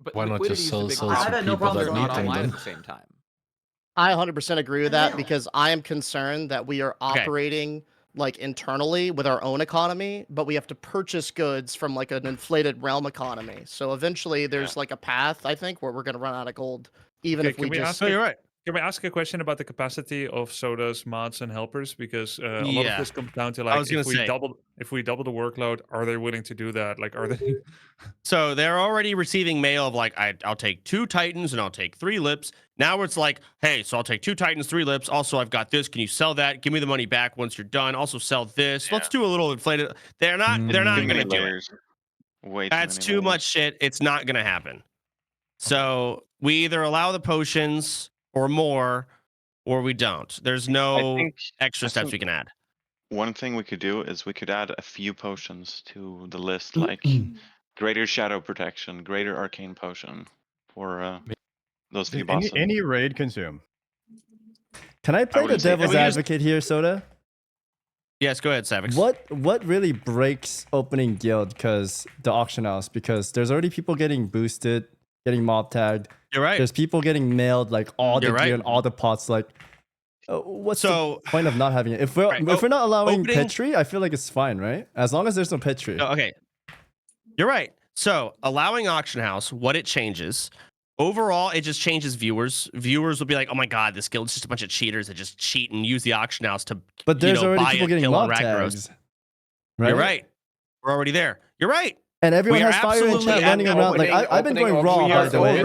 But Why not just liquidity is the sell big souls I've to had no people problem that they're selling not need them online then? at the same time. I 100% agree with that Yeah. because I am concerned that we are Okay. operating like internally with our own economy, but we have to purchase goods from like an inflated realm economy. So eventually there's like a path, I think, where we're going to run out of gold, even Okay, if we can we just. ask? You're right. Can we ask a question about the capacity of sodas, mods, and helpers? Because a lot of Yeah. this comes down to I like was gonna say. if we double the workload, are they willing to do that? Like, are they? So they're already receiving mail of like, I'll take 2 Titans and I'll take 3 lips. Now it's like, hey, so I'll take 2 Titans, 3 lips. Also, I've got this. Can you sell that? Give me the money back once you're done. Also, sell this. Let's do a little inflated. They're not Too going many to do it. layers. Way too That's many too layers. much shit. It's not going to happen. So we either allow the potions or more, or we don't. There's no think- extra I steps think we can add. One thing we could do is we could add a few potions to the list, like greater shadow protection, greater arcane potion for those few bosses. Any raid consume. Can I play the wouldn't say- devil's we just- advocate here, Soda? Yes, go ahead, Savix. What really breaks opening guild because the auction house? Because there's already people getting boosted, getting mob tagged. You're right. There's people getting mailed like all the You're gear right. and all the pots. Like, what's So- the point of not having it? If we're Right, if we're not allowing opening- Petri, I feel like it's fine, right? As long as there's no Petri. No, okay. You're right. So allowing auction house, what it changes, overall, it just changes viewers. Viewers will be like, "Oh my god, this guild's just a bunch of cheaters that just cheat and use the auction house to, But there's already buy people a getting kill on mob Ragnaros." tags. Right? You're right. We're already there. You're right. And everyone We are has fire in absolutely chat at running that around. Like I've been going raw, by the way.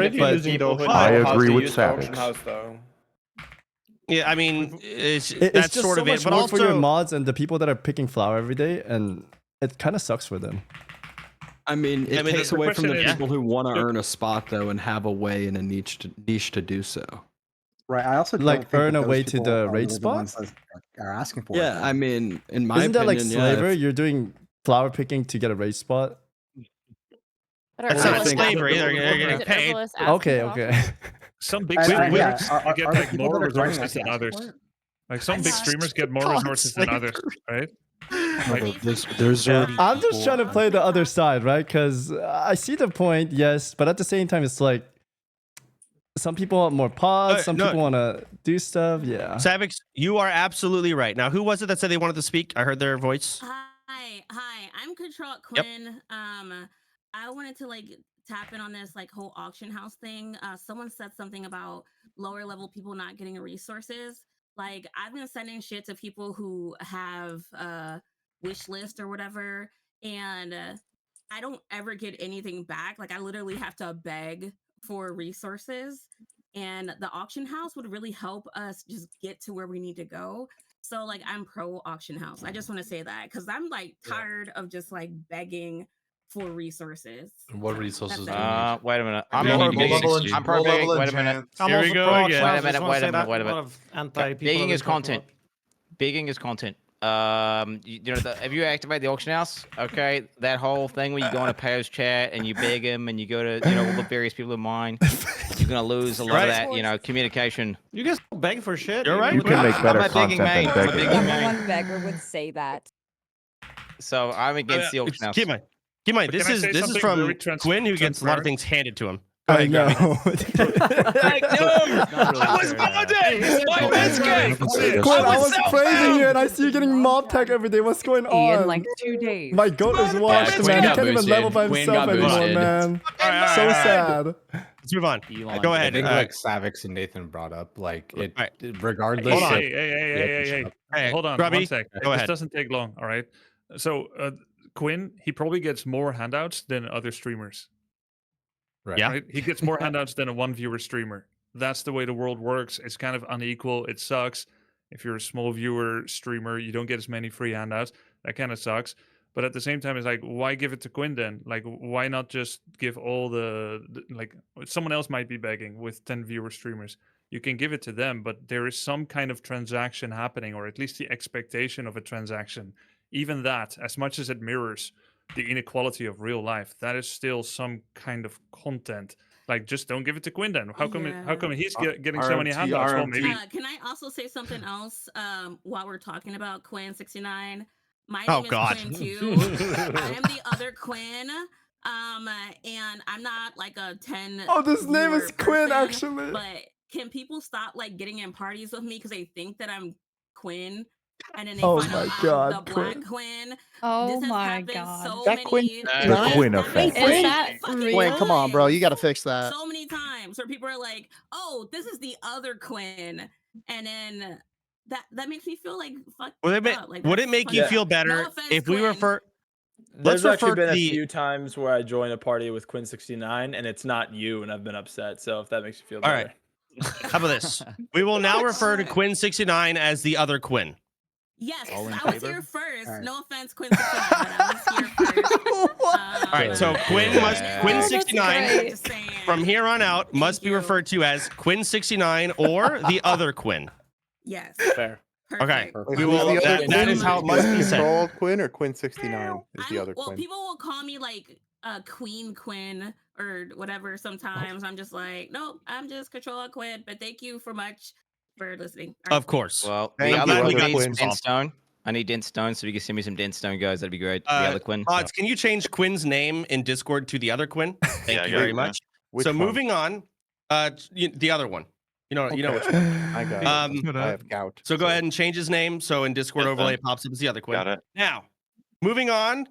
But I agree with Savix. Yeah, I mean, that's it's just sort so of much it. But work also, for your mods and the people that are picking flower every day, and it kind of sucks for them. I mean, it takes the away from the question is- people who want to earn a spot though and have a way in a niche to do so. Right. I also don't Like think that earn a those way to people the are raid really the spot. ones that are asking for it. Yeah, I mean, in my Isn't that like opinion, yeah, slaver? if- You're doing flower picking to get a raid spot. But that's not slavery. They're getting paid. Okay, okay. Some big And- streamers yeah, get are the like people more that are joining resources than actually others. asking for it? Like some big streamers get more God, resources than others, right? Like, there's already I'm just trying to play the other side, right? Because I see the point, yes, but at the same time, it's like some people want more pods, some no. people want to do stuff. Yeah. Savix, you are absolutely right. Now, who was it that said they wanted to speak? I heard their voice. Hi, I'm Control Quinn. I wanted to tap in on this whole auction house thing. Someone said something about lower level people not getting resources. Like I've been sending shit to people who have wish list or whatever, and I don't ever get anything back. Like I literally have to beg for resources, and the auction house would really help us just get to where we need to go. So I'm pro auction house. I just want to say that because I'm tired of just begging for resources. What resources? That's it. Wait a minute. I'm pro begging. Wait a minute. Here we go again. Wait a minute. Begging is content. Begging is content. If you activate the auction house, okay, that whole thing where you go on a payers chat and you beg them and you go to all the various people of mine, you're gonna lose a lot of that communication. You guys beg for shit. You're right. You can make better I'm a begging content than man. I'm a begging. begging man. One beggar would say that. So I'm against the auction house. Keep in mind, this is from Quinn, who gets a lot of things handed to him. I know. I was Quinn, I was praising you, and I see you getting mob tag every day. What's going on? In like 2 days. My goat is washed, man. He can't even level by himself anymore, man. So sad. Let's move on. Go ahead. I think Savix and Nathan brought up, regardless. Hold on. of- Hey, hold on Grubby, one sec. go This ahead. doesn't take long. All right. So Quinn, he probably gets more handouts than other streamers. Right. Yeah. Right? He gets more handouts than a one viewer streamer. That's the way the world works. It's kind of unequal. It sucks. If you're a small viewer streamer, you don't get as many free handouts. That kind of sucks. But at the same time, it's why give it to Quinn then? Why not just give all someone else might be begging with 10 viewer streamers. You can give it to them, but there is some kind of transaction happening, or at least the expectation of a transaction. Even that, as much as it mirrors the inequality of real life, that is still some kind of content. Just don't give it to Quinn then. How come he's getting so many handouts? Well, maybe. Can I also say something else while we're talking about Quinn 69? My Oh, name is God. Quinn too. I am the other Quinn. And I'm not a 10. Oh, this name is viewer Quinn, person, actually. But can people stop getting in parties with me because they think that I'm Quinn? And then they Oh find my out God, I'm the Quinn. black Quinn. Oh This has my happened God. so That many Quinn- Quinn effect. Is that fucking real? Quinn, come on, bro. You got to fix that. so many times where people are like, "Oh, this is the other Quinn," and then that makes me feel fucked Would it, up. would it that's make you fucked feel up. better No offense, if we Quinn. refer? There's Let's actually refer been to a the. few times where I join a party with Quinn 69 and it's not you, and I've been upset. So if that makes you feel All better. right. How about this? We will now refer to Quinn 69 as the other Quinn. Yes, All in I was favor? here first. All right. No offense, Quinn 69, but I was here first. All right, so Quinn Quinn 69 from here on out must be referred to as Quinn 69 or the other Quinn. Yes. Fair. Okay, Perfect. we will. That is how it must be said. Control Quinn or Quinn 69 is the other Well, Quinn. people will call me Queen Quinn or whatever sometimes. I'm just nope, I'm just Control Quinn. But thank you for much for listening. All right. Of course. Well, I'm the glad other we got Quinn this needs resolved. Dentstone. I need Dentstone, so if you can send me some Dentstone, guys, that'd be great. The other Quinn. Mods, can you change Quinn's name in Discord to the other Quinn? Thank you very much. Which So one? moving on, the other one. You know which one. I got it. I have gout. So go ahead and change his name. So in Discord Yes, overlay sir. it pops up as the other Quinn. Got it. Now, moving on.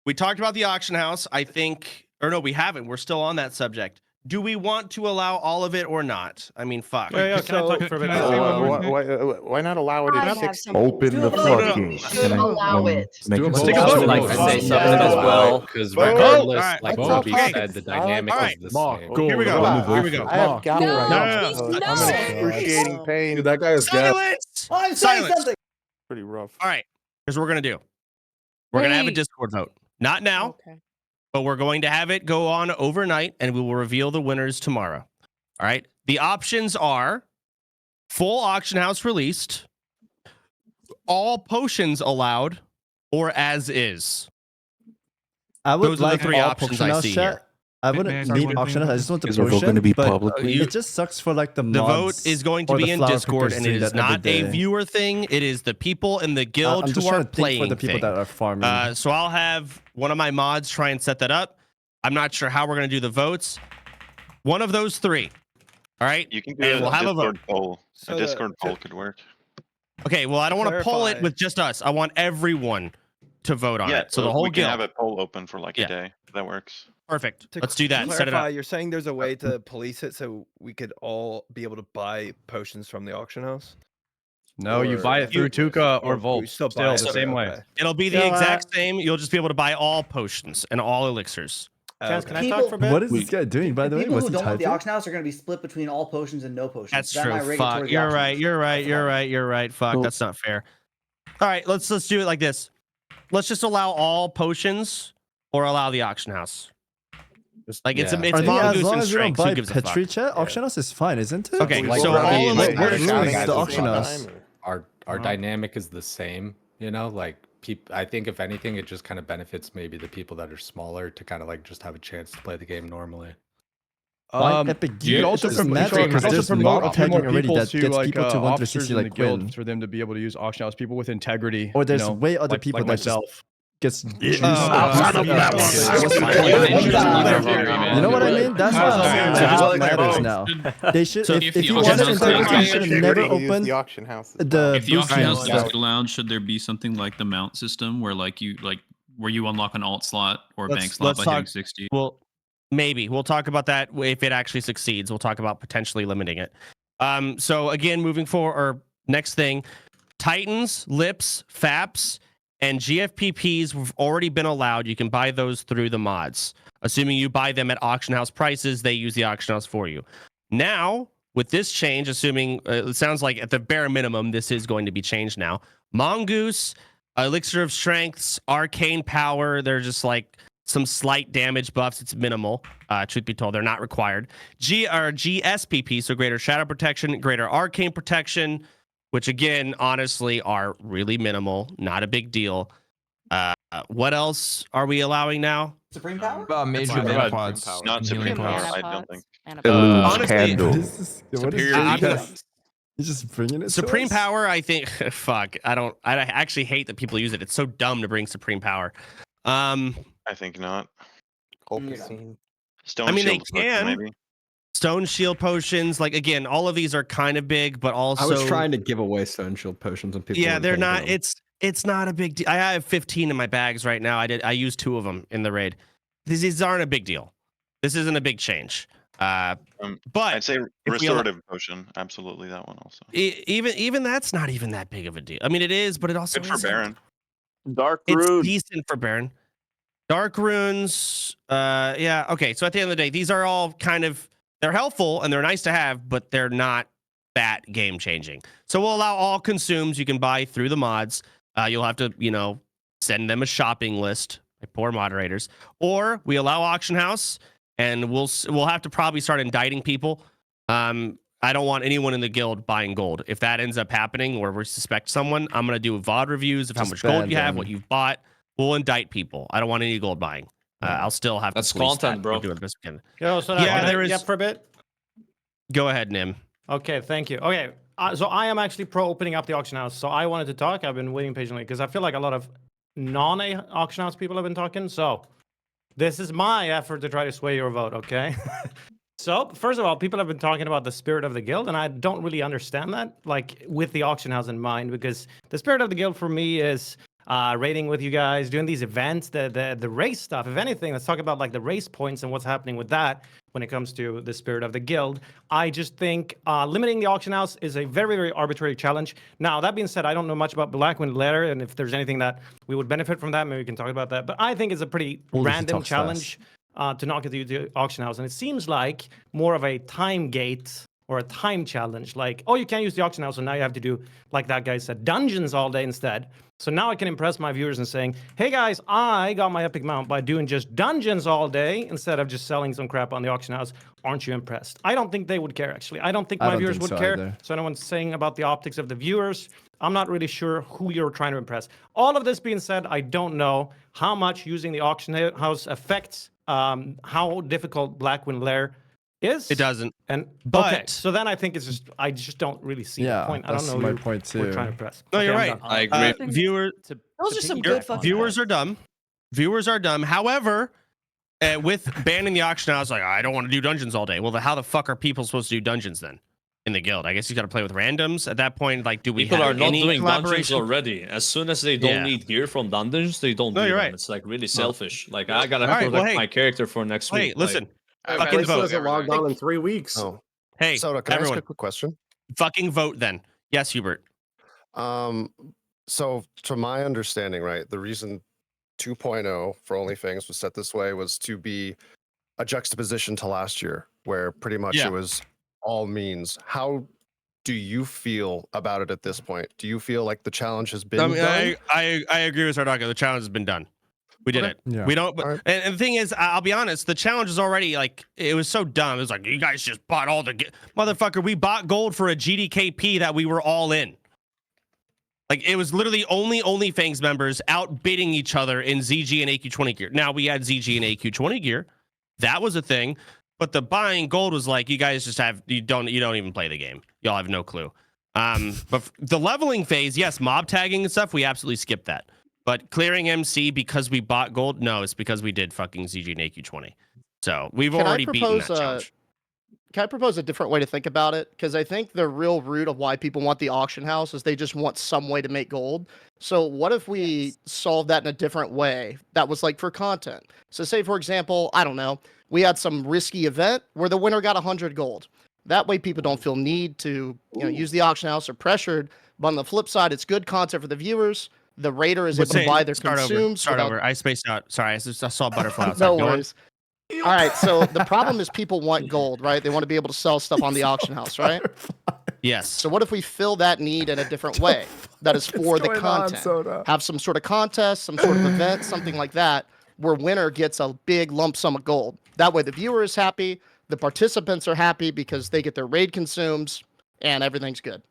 We talked about the auction house. I think, or no, we haven't. We're still on that subject. do we want to allow all of it or not? I mean, fuck. Can I talk for a bit? Why not allow it I at have 60? something. Open the floodgates. Should allow it. Make Let's a take a vote. vote. Like Vote. to Vote. say Yeah. something as Vote. well, because Vote. regardless, Alright. like Let's what we talk. said, the I like dynamic it. is the same. Here we go. Here we go. I have gout No, right now. please, so I'm in no. excruciating pain. Dude, that guy is gas. Silence. I'm saying Silence. something. Pretty rough. All right. Here's what we're gonna do. We're gonna have a Wait. Discord vote. Not now, Okay. but we're going to have it go on overnight, and we will reveal the winners tomorrow. All right. The options are full auction house released, all potions allowed, or as is. I would Those are the like three all options potion I house see chat. here. I May I wouldn't say need one auction thing? house. I just want the Is the vote potion. gonna be but publicly? it just sucks for like the The mods. vote is going to or be the in flower Discord, pickers and it doing is that every not a day. viewer thing. It is the people in the guild I'm just who trying are to think playing for the people thing. that are farming. So I'll have one of my mods try and set that up. I'm not sure how we're going to do the votes. One of those three. All right. You can do And a we'll have a vote. Discord poll. So A the- Discord poll could work. Okay. Well, I don't want to poll it clarify- with just us. I want everyone to vote on Yeah, it. So the whole we can guild. have a poll open for like Yeah. a day. If that works. Perfect. To Let's do that. Set it clarify, up. you're saying there's a way to police it so we could all be able to buy potions from the auction house? No, you Or- buy it through Tuca or we Volt. still Still buy the it, same way. okay. It'll be the Yeah, exact same. You'll just be able to buy all potions and all elixirs. Chance, can I People- talk for a bit? What is this guy doing, by the way? People What's who he don't want the typing? auction house are going to be split between all potions and no potions. That's That true. might rig it Fuck. towards the You're auction right. house. You're right. That's You're all. right. You're right. Fuck. Cool. That's not fair. All right. Let's do it like this. Let's just allow all potions or allow the auction house. Like it's Yeah. it's I think as mongoose long and as you don't strength. Who buy gives a fuck? Petri chat, auction house is fine, isn't it? Okay, Like, so we're all being, of like, it- what we're is counting the as a auction block. house? Our dynamic is the same, you know, like I think if anything, it just kind of benefits maybe the people that are smaller to kind of like just have a chance to play the game normally. Why Epic You could Gear? also It's promote, magic because there's promote a mob few more tagging already people that to gets like people to officers 160 in the like guild win. for them to be able to use auction house. People with integrity. Or there's you know, way other like, people like that just myself. gets juiced. outside of that one. You know what I mean? That's what I'm saying. Like, it matters now. They should. So If the you auction wanted house integrity, you is should have You're never gonna use opened the auction house. the If the auction boost house stuff. is allowed, should there be something like the mount system where where you unlock an alt slot or a bank slot by hitting 60? Well, maybe we'll talk about that if it actually succeeds. We'll talk about potentially limiting it. So again, moving forward, or next thing, Titans, Lips, FAPs, and GFPPs have already been allowed. You can buy those through the mods. Assuming you buy them at auction house prices, they use the auction house for you. Now, with this change, assuming it sounds like at the bare minimum, this is going to be changed now. Mongoose, Elixir of Strengths, Arcane Power, they're just like some slight damage buffs. It's minimal. Truth be told, they're not required. GSPP, so Greater Shadow Protection, Greater Arcane Protection, which again, honestly, are really minimal. Not a big deal. What else are we allowing now? Supreme power? Major What mana about pods. Not and Supreme healing Power, pods. I don't think. Illusion honestly, candle. What is I'm- this? He's just bringing it. to Supreme us? Power, I think. Fuck, I actually hate that people use it. It's so dumb to bring Supreme Power. I think not. Stone I mean, they Shield potion, can. maybe. Stone Shield potions, like again, all of these are kind of big, but also I was trying to give away Stone Shield potions and people. yeah, weren't they're paying not. for them. It's not a big deal. I have 15 in my bags right now. I used 2 of them in the raid. These aren't a big deal. This isn't a big change. But I'd say if we restorative potion, absolutely that one also. even that's not even that big of a deal. I mean, it is, but it also Good for isn't. Baron. Dark It's Rune. decent for Baron. Dark runes. Yeah. Okay. So at the end of the day, these are all kind of they're helpful and they're nice to have, but they're not that game changing. So we'll allow all consumes you can buy through the mods. You'll have to, send them a shopping list. Poor moderators. Or we allow auction house, and we'll have to probably start indicting people. I don't want anyone in the guild buying gold. If that ends up happening, or we suspect someone, I'm gonna do VOD reviews of how Just much gold ban you have, them. what you've bought. We'll indict people. I don't want any gold buying. I'll still have That's to police content, that. bro. We're doing the best we can. Yo, so Yeah, there is. Yep, for a bit. Go ahead, Nim. Okay, thank you. Okay, so I am actually pro opening up the auction house. So I wanted to talk. I've been waiting patiently because I feel like a lot of non-auction house people have been talking. So this is my effort to try to sway your vote. Okay. So first of all, people have been talking about the spirit of the guild, and I don't really understand that, like with the auction house in mind, because the spirit of the guild for me is raiding with you guys, doing these events, the race stuff. If anything, let's talk about like the race points and what's happening with that when it comes to the spirit of the guild. I just think limiting the auction house is a very, very arbitrary challenge. Now, that being said, I don't know much about Blackwind Lair, and if there's anything that we would benefit from that, maybe we can talk about that. But I think it's a pretty random challenge to knock at the auction house. And it seems like more of a time gate or a time challenge. Like, oh, you can't use the auction house, so now you have to do, like that guy said, dungeons all day instead. So now I can impress my viewers and saying, hey guys, I got my epic mount by doing just dungeons all day instead of just selling some crap on the auction house. Aren't you impressed? I don't think they would care, actually. I don't think my viewers would care. Either. So no one's saying about the optics of the viewers. I'm not really sure who you're trying to impress. All of this being said, I don't know how much using the auction house affects how difficult Blackwind Lair is. It doesn't. And but okay, so then I think it's just I just don't really see the point. I don't know my point too. We're trying to press. No, Okay, you're I'm right. done. I agree. Viewers, those are some good fucking viewers are dumb. Viewers are dumb. However, with banning the auction house, like I don't want to do dungeons all day. Well, how the fuck are people supposed to do dungeons then in the guild? I guess you got to play with randoms at that point. Like, do we? People have are not any doing dungeons collaboration already. As soon as they don't need gear from dungeons, they don't do them. Right. It's like really selfish. Like I gotta All right, protect my character for next week. Listen. Like, Fucking vote. Hasn't logged on in 3 weeks. Oh. Hey, Soda, can I everyone. ask a quick question? Fucking vote then. Yes, Hubert. So to my understanding, right, the reason 2.0 for Onlyfangs was set this way was to be a juxtaposition to last year, where pretty much it was all means. How do you feel about it at this point? Do you feel like the challenge has been done? I agree with Sardaga. The challenge has been done. We did it. Yeah. We don't. But, and the thing is, I'll be honest. The challenge is already like it was so dumb. It was like you guys just bought all the motherfucker. We bought gold for a GDKP that we were all in. Like it was literally only Onlyfangs members outbidding each other in ZG and AQ20 gear. Now we had ZG and AQ20 gear. That was a thing. But the buying gold was like you guys just have you don't even play the game. Y'all have no clue. But the leveling phase, yes, mob tagging and stuff, we absolutely skipped that. But clearing MC because we bought gold, no, it's because we did fucking ZG and AQ20. So we've already beaten that challenge. Can I propose a different way to think about it? Because I think the real root of why people want the auction house is they just want some way to make gold. So what if we solve that in a different way that was like for content? So say, for example, I don't know, we had some risky event where the winner got 100 gold. That way people don't feel need to use the auction house or pressured. But on the flip side, it's good content for the viewers. The raider is able to buy their consumes. Start over. I spaced out. Sorry, I saw butterfly outside. No worries. All right, so the problem is people want gold, right? They want to be able to sell stuff on the auction house, right? Yes. So what if we fill that need in a different way that is for the content? Have some sort of contest, some sort of event, something like that, where winner gets a big lump sum of gold. That way the viewer is happy, the participants are happy because they get their raid consumes, and everything's good.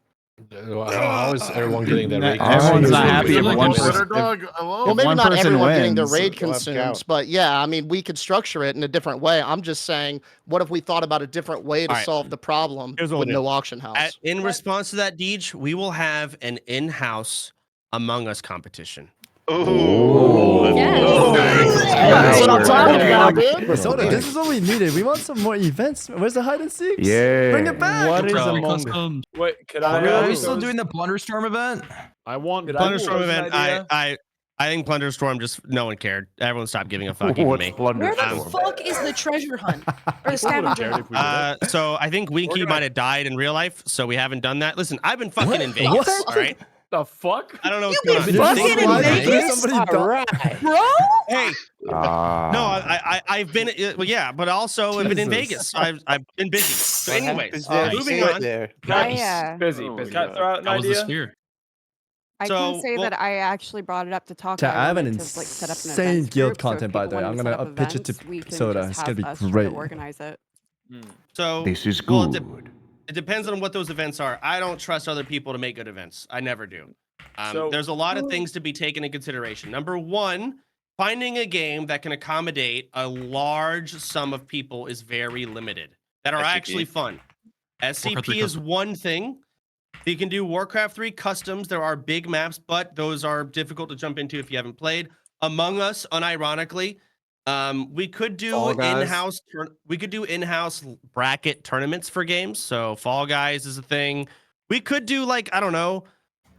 How is everyone getting their raid? Everyone's not happy if one person. Well, maybe not everyone getting their raid consumes, but yeah, I mean, we could structure it in a different way. I'm just saying, what if we thought about a different way to solve the problem with no auction house? In response to that, Deej, we will have an in-house Among Us competition. Oh, That's what I'm talking about, dude. Soda, this is what we needed. We want some more events. Where's the hide and seeks? Yeah. Bring it back. What is Among Us? Wait, could Are we still doing the Plunderstorm event? I want Plunderstorm event. I think Plunderstorm just no one cared. Everyone stopped giving a fuck. Even me. Where the fuck is the treasure hunt or the scavenger hunt? So I think Winky might have died in real life, so we haven't done that. Listen, I've been fucking in Vegas. All right. The fuck? I don't know what's You going on. been fucking in Vegas? Bro? Hey. No, I've been. Well, yeah, but also I've been in Vegas. I've been busy. So, anyways, moving on. Busy. Can I throw out an idea? I can say that I actually brought it up to talk. I have an set up an insane guild group, so if content, by people the way. I'm wanna gonna set up pitch it events, to we can Soda. just It's gonna be have us great. Organize it. So This is well, good. it depends on what those events are. I don't trust other people to make good events. I never do. There's a lot of things to be taken in consideration. Number one, finding a game that can accommodate a large sum of people is very limited. That are actually fun. SCP is one thing. You can do Warcraft 3 customs. There are big maps, but those are difficult to jump into if you haven't played. Among Us, unironically, we could do in-house. We could do in-house bracket tournaments for games. So Fall Guys is a thing. We could do like I don't know,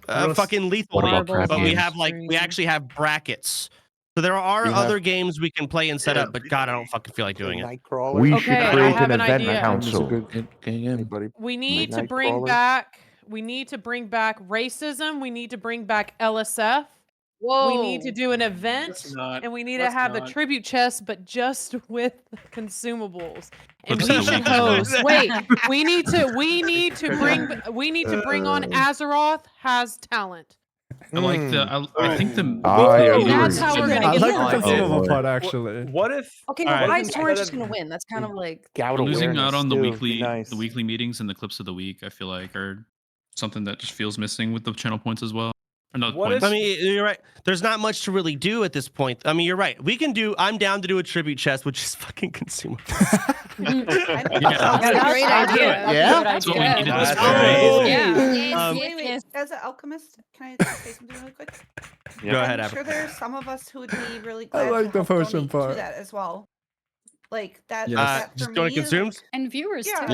fucking Lethal, but we have we actually have brackets. So there are We other have- games we can play and set up, but God, I don't fucking feel like doing it. We Okay, should I create have an an event idea. council. We need to Midnight bring crawler? back. We need to bring back racism. We need to bring back LSF. We need to Whoa. do an event, Let's not. and we need to Let's have the not. tribute chest, but just with consumables. And But we the should week is one. host. Wait, we need to bring on Azeroth has talent. I like the. I think the. I weekly agree. That's how we're I gonna like get the them. consumable part actually. What if? Okay, All but right. why Isn't is Orange that just gonna win? That's kind of like Gout We're losing out awareness on the too, weekly, be nice. the weekly meetings and the clips of the week. I feel like are something that just feels missing with the channel points as well. Or not What points. I mean, you're right. There's not much to really do at this point. I mean, you're right. We can do. I'm down to do a tribute chest, which is fucking consumable. Yeah. that's a great idea. Yeah? That's what we needed this That's for. amazing. Yeah. Wait. As an alchemist, can I say something really quick? Go ahead, I'm sure Abby. there's some of us who would be really I glad like to the help potion donate part. to that as well. Like that. Yes. that for Just going me, consumes. And viewers Yeah. too.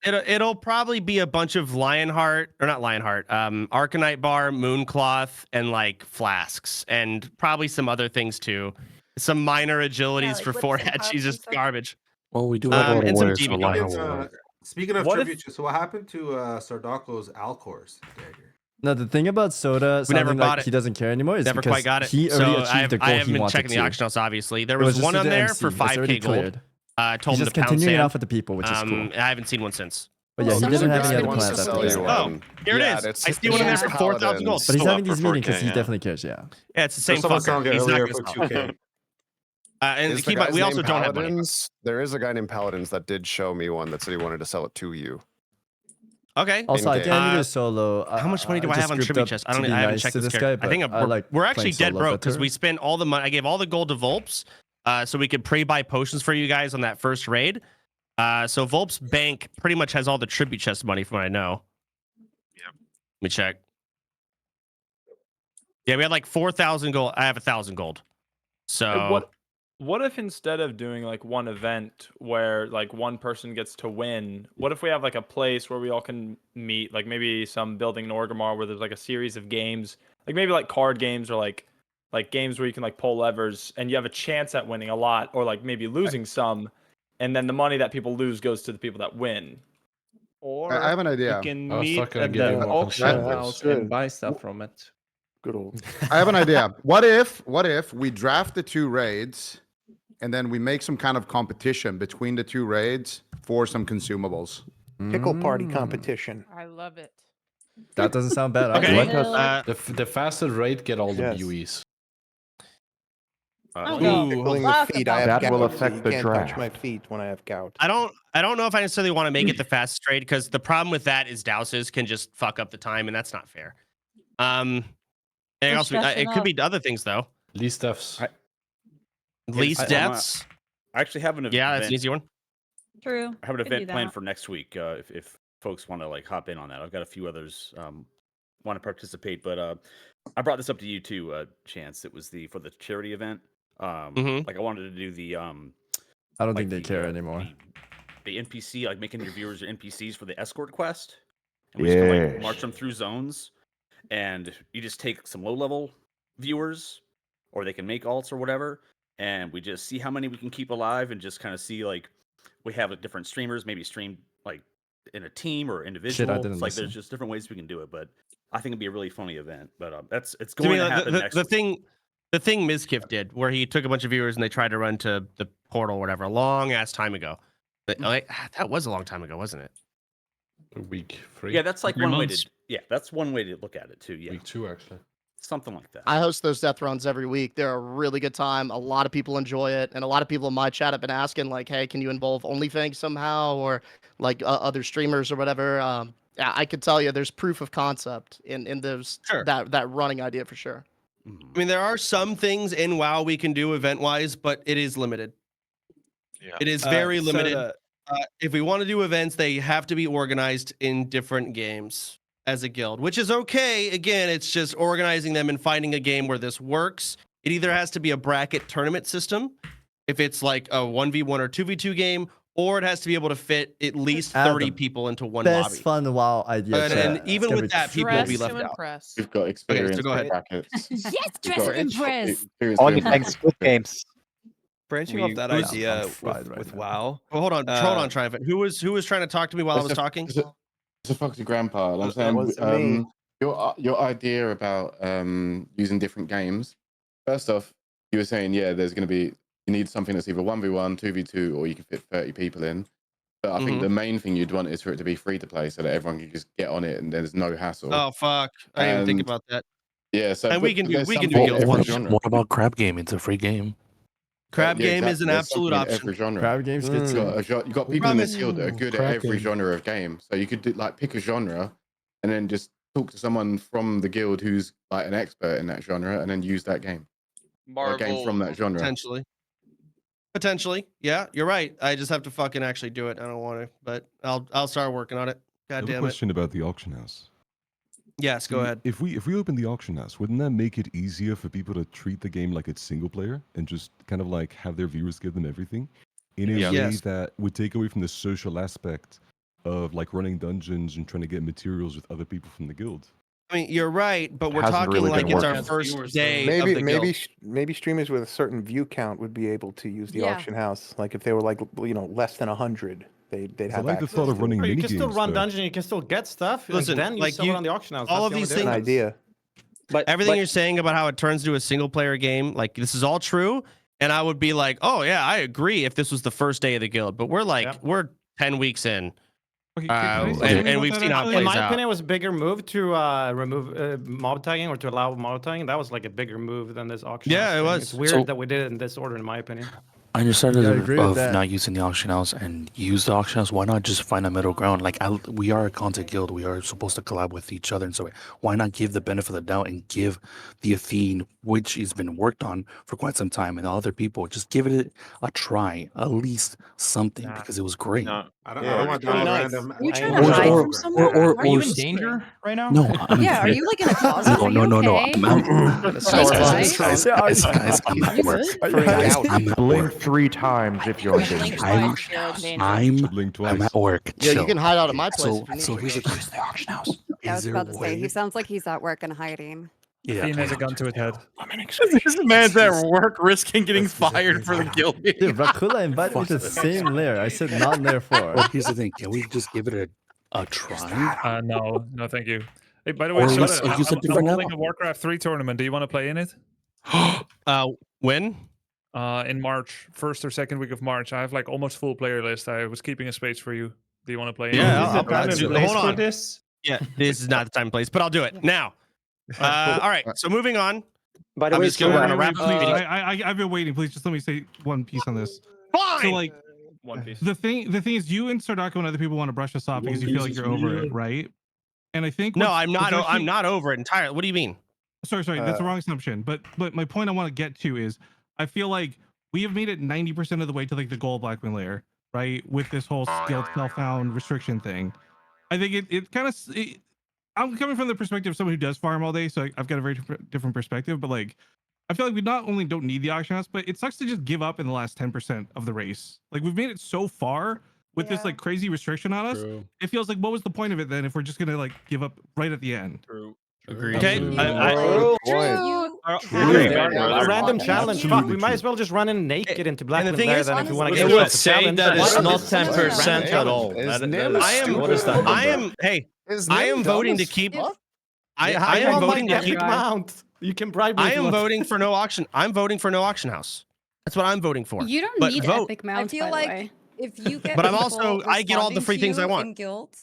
Yep. It'll probably be a bunch of Lionheart or not Lionheart, Arcanite bar, Mooncloth, and like flasks, and probably some other things too. Some minor agilities like for whips and forehead. cups She's and just stuff. garbage. Well, we do have all the And some ways, so DB Lionel guns. will work. Speaking of What if- tribute, so what happened to Sardako's Alcor's dagger? No, the thing about Soda We never sounding bought like it. he doesn't care anymore is Never because quite got it. he So already achieved the goal I he haven't been wanted checking to. the auction house. Obviously, there It was just one to on the there MC. for It's already 5k gold. cleared. I told He's him just to pound continuing it sand. off with the people, which is cool. I haven't seen one since. But yeah, he Someone didn't have just any other wants plans to after sell that. you Here yeah, it is. it's- I see one in there for it's 4,000 gold. But he's Still having up for these meetings because he 4K, yeah. definitely cares, yeah. Yeah, it's the same Someone selling fucker. it He's not earlier gonna for stop. 2K. And Is the keep we guy's also name don't have money. Paladins? There is a guy named Paladins that did show me one that said he wanted to sell it to you. Okay. Also, I In-game. think I need a solo. How much money do I just have on grouped tribute up chest? to I don't. be I haven't nice checked to this this character. guy, I think but I like we're playing actually dead solo broke because better. we spent all the money. I gave all the gold to Volps, so we could pre-buy potions for you guys on that first raid. So Volps Bank pretty much has all the tribute chest money from what I know. Yeah. Let me check. Yeah, we had like 4,000 gold. I have 1,000 gold. So What if instead of doing like one event where like one person gets to win, what if we have like a place where we all can meet, like maybe some building in Orgrimmar where there's like a series of games, like maybe like card games or like games where you can like pull levers and you have a chance at winning a lot or like maybe losing some, and then the money that people lose goes to the people that win. Or I have an idea. we can I was meet talking at about getting the more auction conservatives. house Good. and buy stuff from it. Good old. I have an idea. What if we draft the two raids and then we make some kind of competition between the two raids for some consumables? Pickle party competition. I love it. That doesn't sound bad. Okay. Actually. The faster rate get all the Yes. buoys. Oh, Ooh. no. Pickling the Lots feet. of I have That gout, will so affect you the can't draft. touch my feet when I have gout. I don't know if I necessarily want to make it the fastest trade because the problem with that is douses can just fuck up the time and that's not fair. And We're also, stressing it could up. be other things though. Least deaths. Least deaths. I actually have an event. Yeah, that's an easy one. True. I have an Could do event planned that. for next week. If folks want to like hop in on that, I've got a few others want to participate. But I brought this up to you too, Chance. It was for the charity event. Like I wanted to do the I don't think they care anymore. The NPC, like making your viewers your NPCs for the escort quest, and we just kind of like Yes. march them through zones, and you just take some low level viewers, or they can make alts or whatever, and we just see how many we can keep alive, and just kind of see like we have like, different streamers, maybe stream like in a team or individual. didn't It's like listen. there's just different ways we can do it, but I think it'd be a really funny event. But it's To me, going to happen next week. the thing Mizkif did, where he took a bunch of viewers and they tried to run to the portal, or whatever, a long ass time ago. But, like, that was a long time ago, wasn't it? Week 3. Yeah, that's like 3 one way months. to. Yeah, that's one way to look at it too. Yeah, Week 2 actually. something like that. I host those death runs every week. They're a really good time. A lot of people enjoy it, and a lot of people in my chat have been asking, like, "Hey, can you involve Onlyfangs somehow, or like other streamers or whatever?" Yeah, I could tell you, there's proof of concept in those that running idea for sure. I mean, there are some things in WoW we can do event wise, but it is limited. Yeah. It is very so limited. the- If we want to do events, they have to be organized in different games as a guild, which is okay. Again, it's just organizing them and finding a game where this works. It either has to be a bracket tournament system, if it's like a 1v1 or 2v2 game, or it has to be able to fit at least 30 people into one Best lobby. fun WoW idea. And even with that, people will be left out. We've got experience Okay, so go ahead. brackets. Yes, We've dress got and impress. experience Squid Games. Branching off that who's- idea with WoW. Well, hold on, Triumphant. Who was trying to talk to me while I was talking? It's a fucking grandpa. I'm That wasn't saying, me. your idea about using different games. First off, you were saying, there's going to be, you need something that's either 1v1, 2v2, or you can fit 30 people in. But I think the main thing you'd want is for it to be free to play, so that everyone can just get on it and there's no hassle. Oh fuck! I didn't even think about that. Yeah, so and we can do something guild every ones. genre. What about Crab Game? It's a free game. Crab game is an There's absolute something in option. every genre. Crab games get You got people in this guild that are good at Crab every game. genre of game. So you could do, pick a genre, and then just talk to someone from the guild who's like an expert in that genre, and then use that game. Or a game from that genre. Potentially, yeah, you're right. I just have to fucking actually do it. I don't want to, but I'll start working on it. God I have a damn it. question about the auction house. Yes, go ahead. If we open the auction house, wouldn't that make it easier for people to treat the game like it's single player and just kind of like have their viewers give them everything in a way that would take away from the social aspect of like running dungeons and trying to get materials with other people from the guild? I mean, you're right, but we're Hasn't talking really like been it's our working. first day Maybe of the guild. maybe streamers with a certain view count would be able to use the auction house. Like if they were like less than 100, they'd have like the access thought of to running it. mini You can still games, run though. dungeon. You can still get stuff. Listen, then you like sell it on the auction house. all That's of these the only things. difference. But everything you're saying about how it turns into a single player game, like this is all true, and I would be like, oh yeah, I agree if this was the first day of the guild, but we're 10 weeks in. And we've seen how it plays In my out. opinion, it was a bigger move to remove mob tagging or to allow mob tagging. That was like a bigger move than this auction. Yeah, house it thing. was. It's weird So- that we did it in this order, in my opinion. On your side Yeah, I agree with of that. not using the auction house and use the auction house, why not just find a middle ground? Like we are a content guild, we are supposed to collab with each other, and so why not give the benefit of the doubt and give the Athene, which has been worked on for quite some time, and other people just give it a try, at least something, because it was great. I don't want to random. Are you trying to hide from someone? Are you in danger right now? No, Yeah, are you like in a closet? No, no, no, no. Okay? Guys, I'm at work. Guys, I'm at Blink work. 3 times if you're in danger. I'm at work. Yeah, you Chill. can hide out at my place. So, if you need so to. here's the thing. The auction house. I was Is there about a to say, he way? sounds like he's at work and hiding. Yeah, Fiend has a gun to his head. This man's at work risking getting fired for the guild. Dude, Rakula invited me to the same lair. I said not lair 4. Well, here's the thing. Can we just give it a try? No, thank you. Hey, by the way, Or Soda, let's use a I'm different holding app. a Warcraft 3 tournament. Do you want to play in it? When? In March, first or second week of March. I have like almost full player list. I was keeping a space for you. Do you want to play in Yeah, it? I'll do it. Hold on. Yeah, this is not the time and place, but I'll do it now. All right, so moving on. By the I'm way, just gonna so, wrap Please, up. I've been waiting. Please just let me say one piece on this. Fine. So like One Piece. the thing is you and Sardako and other people want to brush us off because you feel like you're over it, right? And I think No, what's- I'm not. what's I'm actually- not over it entirely. What do you mean? Sorry, that's the wrong assumption. But my point I want to get to is I feel like we have made it 90% of the way to like the gold Blackwing layer, right? With this whole skilled self-found restriction thing. I think it kind of I'm coming from the perspective of someone who does farm all day, so I've got a very different perspective. But like, I feel like we not only don't need the auction house, but it sucks to just give up in the last 10% of the race. Like we've made it so far with this like crazy restriction on us. True. It feels like what was the point of it then if we're just gonna like give up right at the end? True. Agreed. Okay. A random challenge. Fuck, we might as well just run in naked into Black the thing Lair is, then if we want to It get would the say challenge. that it's Why not is this 10% at all. I am. What is that? I am. Hey, I am voting to keep. I am voting to keep. Mount. You can bribe me. I if you am want. voting for no auction. I'm voting for no auction house. That's what I'm voting for. You don't But need vote. epic I mounts, feel by like the way. if you get But I'm people also- I get all the free responding things to I you want. in guild,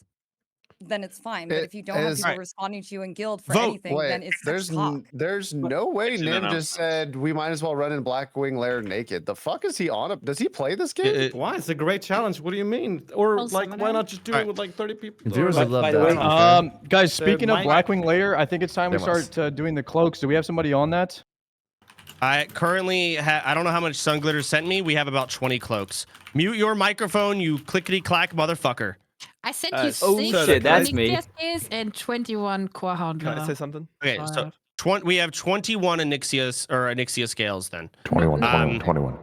then it's fine. But if you don't have is- people Right. responding to you in guild for Vote. anything, then it's there's talk. there's no way Nim just said we might as well run in Blackwing Lair naked. The fuck is he on? Does he play this game? Why? It's a great challenge. What do you mean? Or I'll like, summon why him. not just do it with like 30 people? Viewers would love by the way, that. Guys, So speaking of my- Blackwing Layer, I think it's time we start doing the cloaks. Do we have somebody on that? I currently I don't know how much Sun Glitter sent me. We have about 20 cloaks. Mute your microphone, you clickety clack motherfucker. I sent you 6 oh shit, that's me. Onyxias and 21 Core Can I say something? Okay, so we have 21 Onyxias or Onyxia scales then. 21, 21, Um, 21.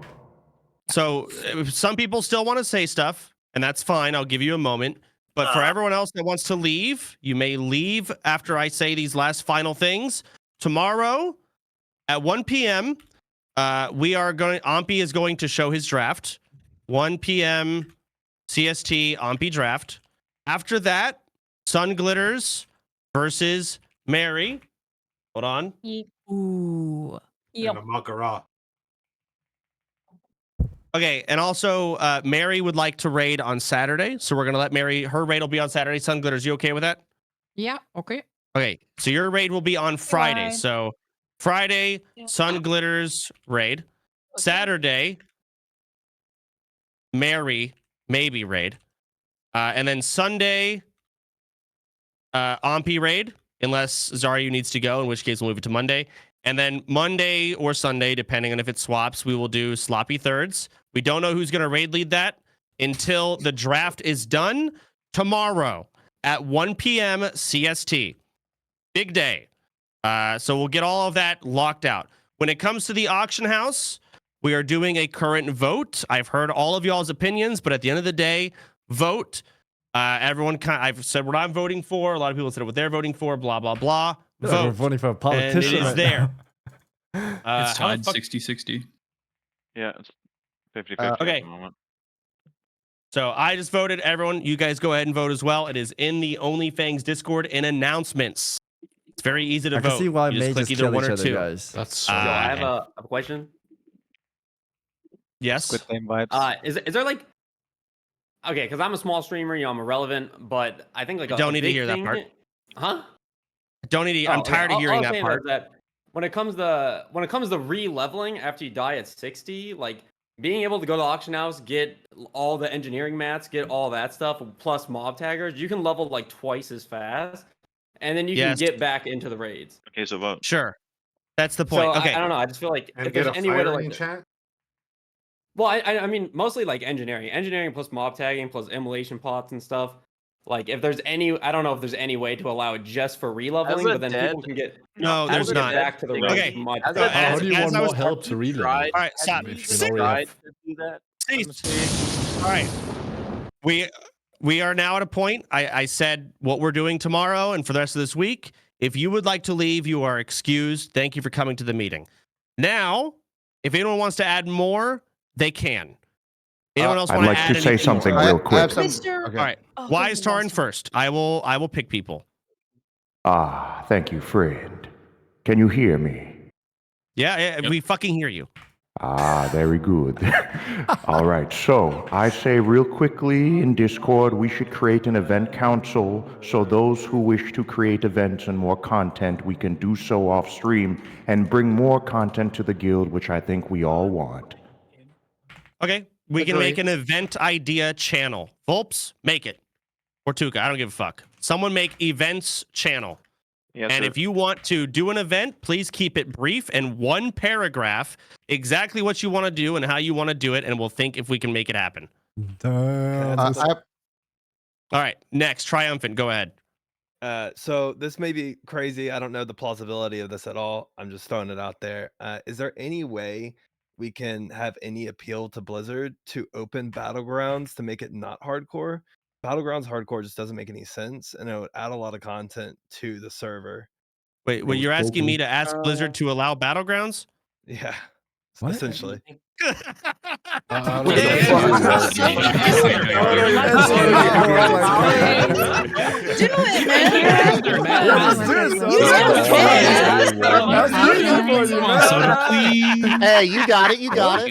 So some people still want to say stuff, and that's fine. I'll give you a moment. But for everyone else that wants to leave, you may leave after I say these last final things. Tomorrow at 1 p.m., Ompi is going to show his draft. 1 p.m. CST Ompi draft. After that, Sun Glitters versus Mary. Hold on. Ooh. And a Makara. Okay, and also Mary would like to raid on Saturday, so we're gonna let Mary. Her raid will be on Saturday. Sun Glitters, you okay with that? Yeah. Okay. Okay, so your raid will be on Friday. Bye. So Friday, Sun Glitters raid. Saturday, Mary maybe raid, and then Sunday, Ompi raid, unless Zaryu needs to go, in which case we'll move it to Monday. And then Monday or Sunday, depending on if it swaps, we will do sloppy thirds. We don't know who's going to raid lead that until the draft is done tomorrow at 1 p.m. CST. Big day. So we'll get all of that locked out. When it comes to the auction house, we are doing a current vote. I've heard all of y'all's opinions, but at the end of the day, vote. I've said what I'm voting for. A lot of people said what they're voting for. Blah blah blah. Vote. We're voting for a politician. And it is there. It's tied 60-60. Yeah, it's 50-50 okay. at the moment. So I just voted. Everyone, you guys go ahead and vote as well. It is in the Onlyfangs Discord in announcements. It's very easy to I vote. can see why You just click either one or two. guys. That's so I have a question. Yes. Squid Game vibes. Is there like okay? Because I'm a small streamer, I'm irrelevant, but I think like Don't need to hear that part. Huh? Don't need to. I'm tired of hearing that part. That when it comes to re-leveling after you die at 60, like being able to go to the auction house, get all the engineering mats, get all that stuff, plus mob taggers, you can level like twice as fast, and then you can get back into the raids. Okay, so vote. Sure, that's the point. So okay, I don't know. I just feel like And if there's get a any way to firing like chat. well, I mean, mostly like engineering plus mob tagging plus immolation pots and stuff. Like, if there's any, I don't know if there's any way to allow it just for re-leveling, but then people can get there's not. back to the raid. Okay. Much How faster. do you want more help to reload? All right, stop. All right. We are now at a point. I said what we're doing tomorrow and for the rest of this week. If you would like to leave, you are excused. Thank you for coming to the meeting. Now, if anyone wants to add more, they can. Anyone else want to add to say something more? real quick. All right. Why is Taran first? I will pick people. Thank you, friend. Can you hear me? Yeah, we fucking hear you. Very good. All right, so I say real quickly in Discord, we should create an event council so those who wish to create events and more content, we can do so off stream and bring more content to the guild, which I think we all want. Okay, we can make an event idea channel. Volps, make it. Or Tuka, I don't give a fuck. Someone make events channel. Yes, and sir. if you want to do an event, please keep it brief and one paragraph, exactly what you want to do and how you want to do it, and we'll think if we can make it happen. All right, next, Triumphant, go ahead. So this may be crazy. I don't know the plausibility of this at all. I'm just throwing it out there. Is there any way we can have any appeal to Blizzard to open Battlegrounds to make it not hardcore? Battlegrounds hardcore just doesn't make any sense, and it would add a lot of content to the server. Wait, you're asking me to ask Blizzard to allow Battlegrounds? Yeah, essentially. Hey, you got it. You got it.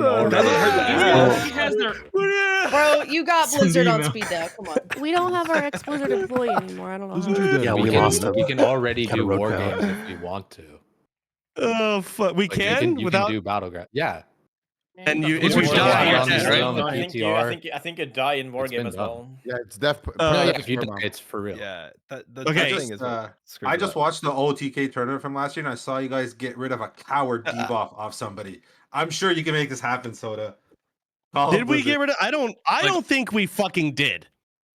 Bro, you got Blizzard on speed dial. Come on. We don't have our ex-Blizzard employee anymore. I don't know. Yeah, we lost him. We can already Kinda do broke war down. games if we want to. Oh, fuck. We Like, can you without. can do battleground. Yeah. And you, It's if you been die, done. you're It's dead, been right? done. No, I think you die in war It's game been as done. well. Yeah, it's def. If you die, it's for real. Yeah. The Okay. thing is, I just watched the OTK tournament from last year, and I saw you guys get rid of a coward debuff off somebody. I'm sure you can make this happen, Soda. Did we get rid of? I don't think we fucking did.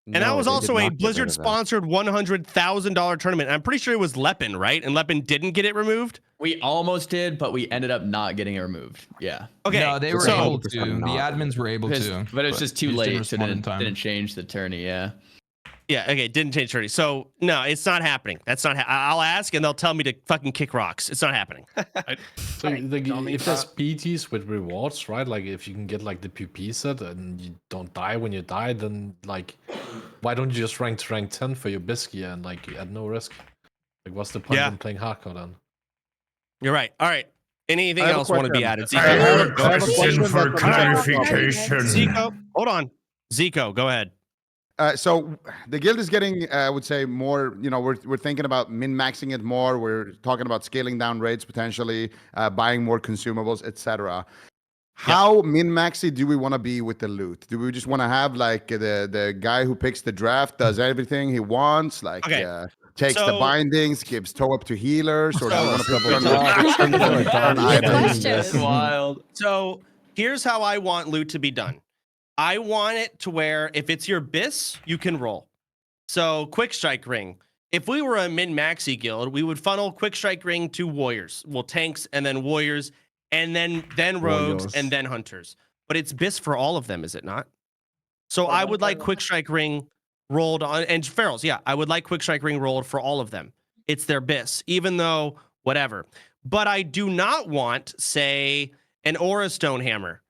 And that was also a Blizzard sponsored $100,000 tournament. I'm pretty sure it was Leppin, right? And Leppin didn't get it removed. We almost did, but we ended up not getting it removed. Yeah. Okay. No, they were able to. The admins were able to. But it was just too late. So didn't change the tourney. Yeah. Yeah. Okay. Didn't change tourney. So no, it's not happening. That's not. I'll ask, and they'll tell me to fucking kick rocks. It's not happening. So if there's PTs with rewards, right? Like if you can get like the PP set and you don't die when you die, then like, why don't you just rank 10 for your Biskia and like at no risk? Like, what's the point in playing hardcore then? You're right. All right. Anything else want to be added? I have a question for clarification. Zico, hold on. Zico, go ahead. So the guild is getting, I would say, more. You know, we're thinking about min-maxing it more. We're talking about scaling down raids potentially, buying more consumables, etc. How min-maxy do we want to be with the loot? Do we just want to have like the guy who picks the draft does everything he wants, like takes the bindings, gives toe up to healers, or do we want to put That's wild. So here's how I want loot to be done. I want it to where if it's your bis, you can roll. So quick strike ring. If we were a min-maxy guild, we would funnel quick strike ring to warriors. Well, tanks and then warriors, and then rogues and then hunters. But it's bis for all of them, is it not? So I would like quick strike ring rolled on, and ferals, yeah, I would like quick strike ring rolled for all of them. It's their bis, even though whatever. But I do not want, say, an aura stone hammer.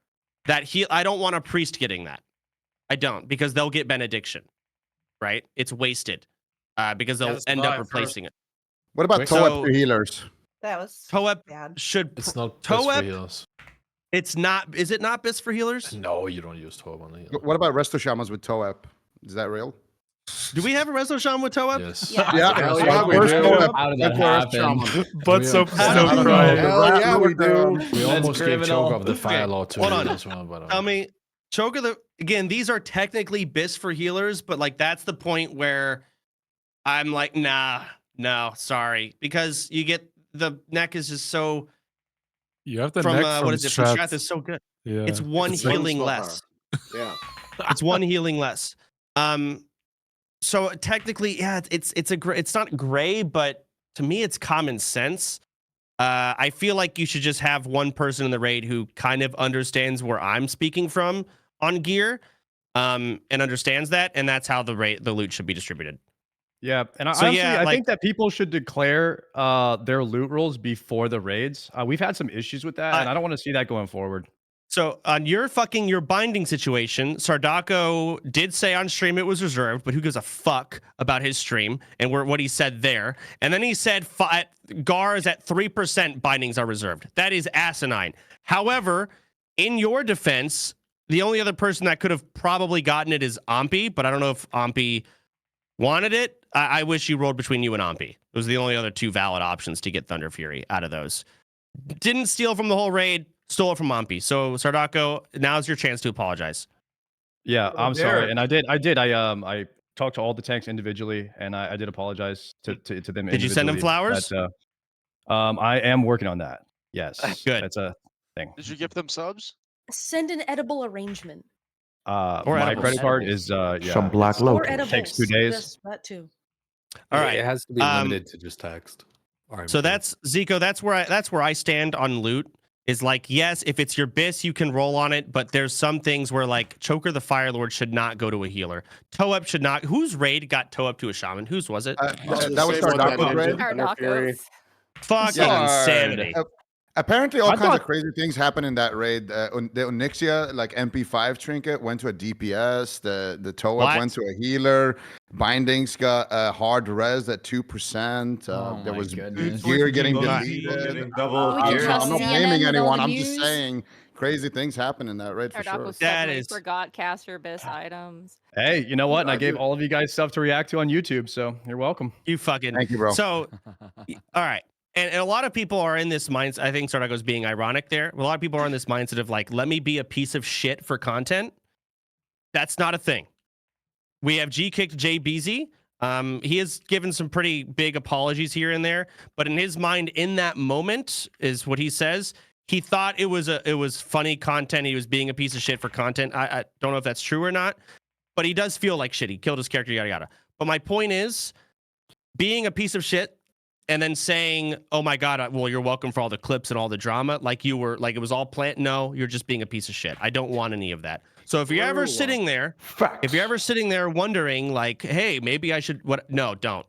I don't want a priest getting that. I don't, because they'll get benediction, right? It's wasted because they'll end up replacing it. What about toe-up to healers? That was toe-up bad. It's not best for healers. It's not. Is it not best for healers? No, you don't use toe-up on the healer. What about resto shamans with toe-up? Is that real? Do we have a resto shaman with toe-up? Yes. Yeah. How did that happen? But so crying. Yeah, we do. We almost gave Choke of the Fire Lord to hold on. as well. But, Tell me, Choke of the again. These are technically bis for healers, but like that's the point where I'm like, nah, no, sorry, because you get the neck is just so. You have the from neck from what is it? From Strath is so good. Yeah. It's one healing less. Yeah. It's one healing less. So technically, yeah, it's not gray, but to me, it's common sense. I feel like you should just have one person in the raid who kind of understands where I'm speaking from on gear, and understands that, and that's how the loot should be distributed. Yeah, and honestly, I think that people should declare their loot rules before the raids. We've had some issues with that, and I don't want to see that going forward. So on your binding situation, Sardako did say on stream it was reserved, but who gives a fuck about his stream and what he said there? And then he said Gar is at 3% bindings are reserved. That is asinine. However, in your defense, the only other person that could have probably gotten it is Ompi, but I don't know if Ompi wanted it. I wish you rolled between you and Ompi. Those are the only other two valid options to get Thunder Fury out of those. Didn't steal from the whole raid. Stole it from Mompi. So Sardako, now's your chance to apologize. Yeah, I'm sorry, and I did. I talked to all the tanks individually, and I did apologize to them. Did you send them flowers? I am working on that. Yes, good. That's a thing. Did you give them subs? Send an edible arrangement. My credit card is some black Or lotus. edibles. Takes 2 days. Yes, that too. All right, it has to be limited to just text. So that's Zico. That's where I stand on loot. Is like, yes, if it's your bis, you can roll on it, but there's some things where like Choker the Fire Lord should not go to a healer. Toe up should not. Whose raid got toe up to a shaman? Whose was it? That was Sardako's raid. Fucking insanity. Apparently, all kinds of crazy things happen in that raid. The Onyxia, like MP5 trinket, went to a DPS. The toe up went to a healer. Bindings got hard res at 2%. There was gear getting deleted. I'm not blaming anyone. I'm just saying crazy things happen in that raid for sure. That is forgot caster bis items. Hey, you know what? And I gave all of you guys stuff to react to on YouTube, so you're welcome. You fucking thank you, bro. So, all right. And a lot of people are in this mindset. I think Sardako's being ironic there. A lot of people are in this mindset of like, let me be a piece of shit for content. That's not a thing. We have G-kicked JBZ. He has given some pretty big apologies here and there, but in his mind, in that moment, is what he says. He thought it was funny content. He was being a piece of shit for content. I don't know if that's true or not. but he does feel like shit. He killed his character, yada yada. But my point is, being a piece of shit and then saying, "Oh my god, well, you're welcome for all the clips and all the drama," like you were, like it was all planned. No, you're just being a piece of shit. I don't want any of that. So if you're ever sitting there, wondering, like, "Hey, maybe I should," what? No, don't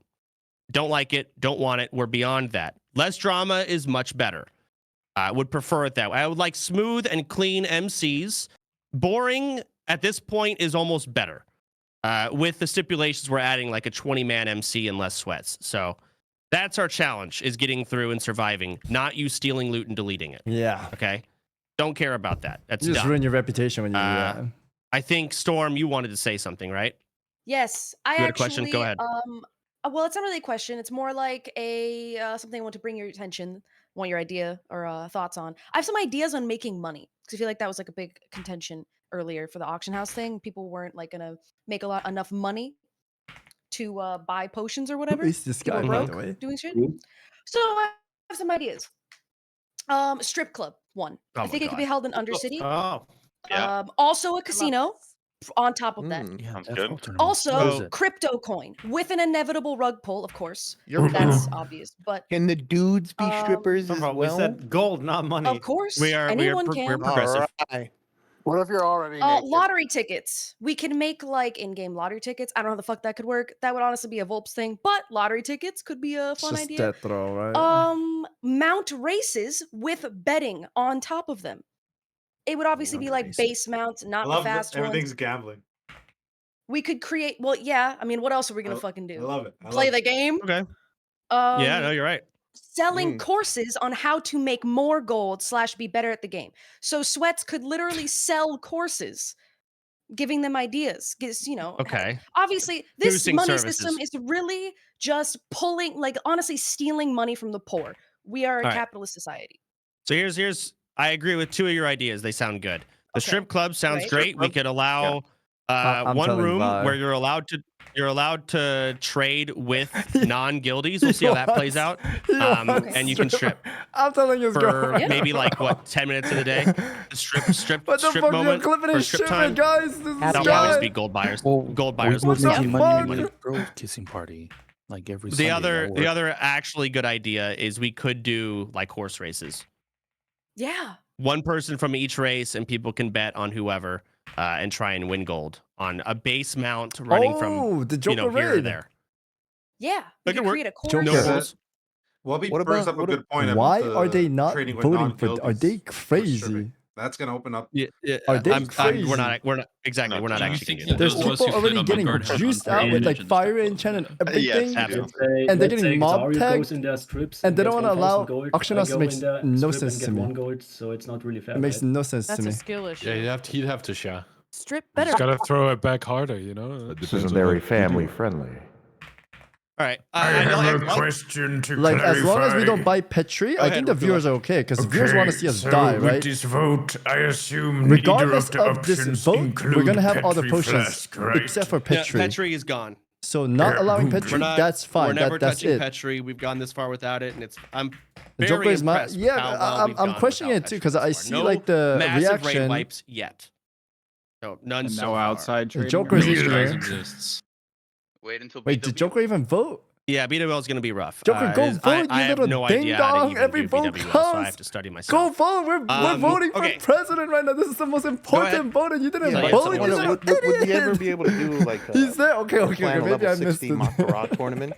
like it, don't want it. We're beyond that. Less drama is much better. I would prefer it that way. I would like smooth and clean MCs. Boring at this point is almost better. With the stipulations, we're adding like a 20-man MC and less sweats. So that's our challenge, is getting through and surviving, not you stealing loot and deleting it. Yeah. Okay? Don't care about that. That's You just dumb. ruin your reputation when you do that. I think, Storm, you wanted to say something, right? Yes, I You had a actually. question? Go ahead. Well, it's not really a question. It's more like a something I want to bring your attention, want your idea or thoughts on. I have some ideas on making money because I feel like that was like a big contention earlier for the auction house thing. People weren't like gonna make enough money to buy potions or whatever. Who is this guy, People by broke the way? doing shit. So I have some ideas. Strip club one. Oh I think it could be held in Undercity. Oh, yeah. Also a casino on top of that. Sounds good. Also, crypto coin with an inevitable rug pull, of course. You're That's obvious, but Can the dudes be strippers as We well? said gold, not money. of course, We are anyone we're can. progressive. Alright. What if you're already naked? Lottery tickets. We can make like in-game lottery tickets. I don't know how the fuck that could work. That would honestly be a Volps thing, but lottery tickets could be a fun Just idea. death row, right? Mount races with betting on top of them. It would obviously be like base mounts, not the fast everything's ones. gambling. We could create. Well, yeah. I mean, what else are we gonna fucking do? I love it. Play the game. Okay. Yeah, no, you're right. Selling courses on how to make more gold / be better at the game. So Sweats could literally sell courses, giving them ideas. Okay. Obviously, this Boosting money services. system is really just pulling, like honestly, stealing money from the poor. We are a All right. capitalist society. So here's I agree with two of your ideas. They sound good. The strip club sounds Right. great. We could allow I'm one telling room Vi. where you're allowed to trade with non-guildies. We'll see how that plays out. And you can strip I'm telling you, for maybe like what 10 minutes of the day. The strip What the fuck? moment You're clipping or his strip shit, time. guys. This is That'll guy. always be gold buyers. Gold buyers. What the fuck? Bro, kissing party. Like every The Sunday other actually good idea is we could do like horse races. Yeah. One person from each race, and people can bet on whoever and try and win gold on a base mount running from the Joker here to raid. there. Yeah. That We could could work. create a course. Joker. No rules. Wobby What brings about- up a good point. Why about are they not trading with voting for? Are non-guildies they for crazy? stripping. That's gonna open up. Yeah, Are they we're crazy? not exactly. We're not Do you actually think gonna do There's those of us people who played already on getting Vanguard have juiced out unfair with like advantage and fire stuff. enchant and everything, absolutely. and they're getting mob tagged, and they don't want to allow auction house. Makes no sense to me. so it's not really fair. It makes no sense That's to a me. skill issue. Yeah, he'd have to share. Strip You just better. gotta throw it back harder, you know? It This depends isn't on very what you do. family friendly. All right. I have a question to Like clarify. as long as we don't buy Petri, I think the viewers are okay because viewers want to see us so die, with right? this vote, I assume Regardless neither of of the this options vote, include we're gonna have all the Petri potions flask, right? except for Yeah, Petri. Petri is gone. So not allowing Petri, that's fine. We're never That's touching it. Petri. We've gone this far without it, and I'm The very Joker is my impressed with how well we've I'm gone questioning without it too Petri because I thus far. see No like the massive raid reaction. wipes yet. No, none And so no far. outside The trading. Joker is These guys here. exists. Wait until Wait, did Joker even vote? Yeah, BWL is going to be rough. Joker, go vote, I you have little no ding idea how to dong. even Every do vote BWL, so I have counts. to study Go myself. vote. We're voting okay. for president right now. This is the most important vote, and you didn't Yeah, vote. someone You else- little Would we ever idiot. be able to do like He's there. Okay, plan a maybe level I missed 60 it. Macarat tournament?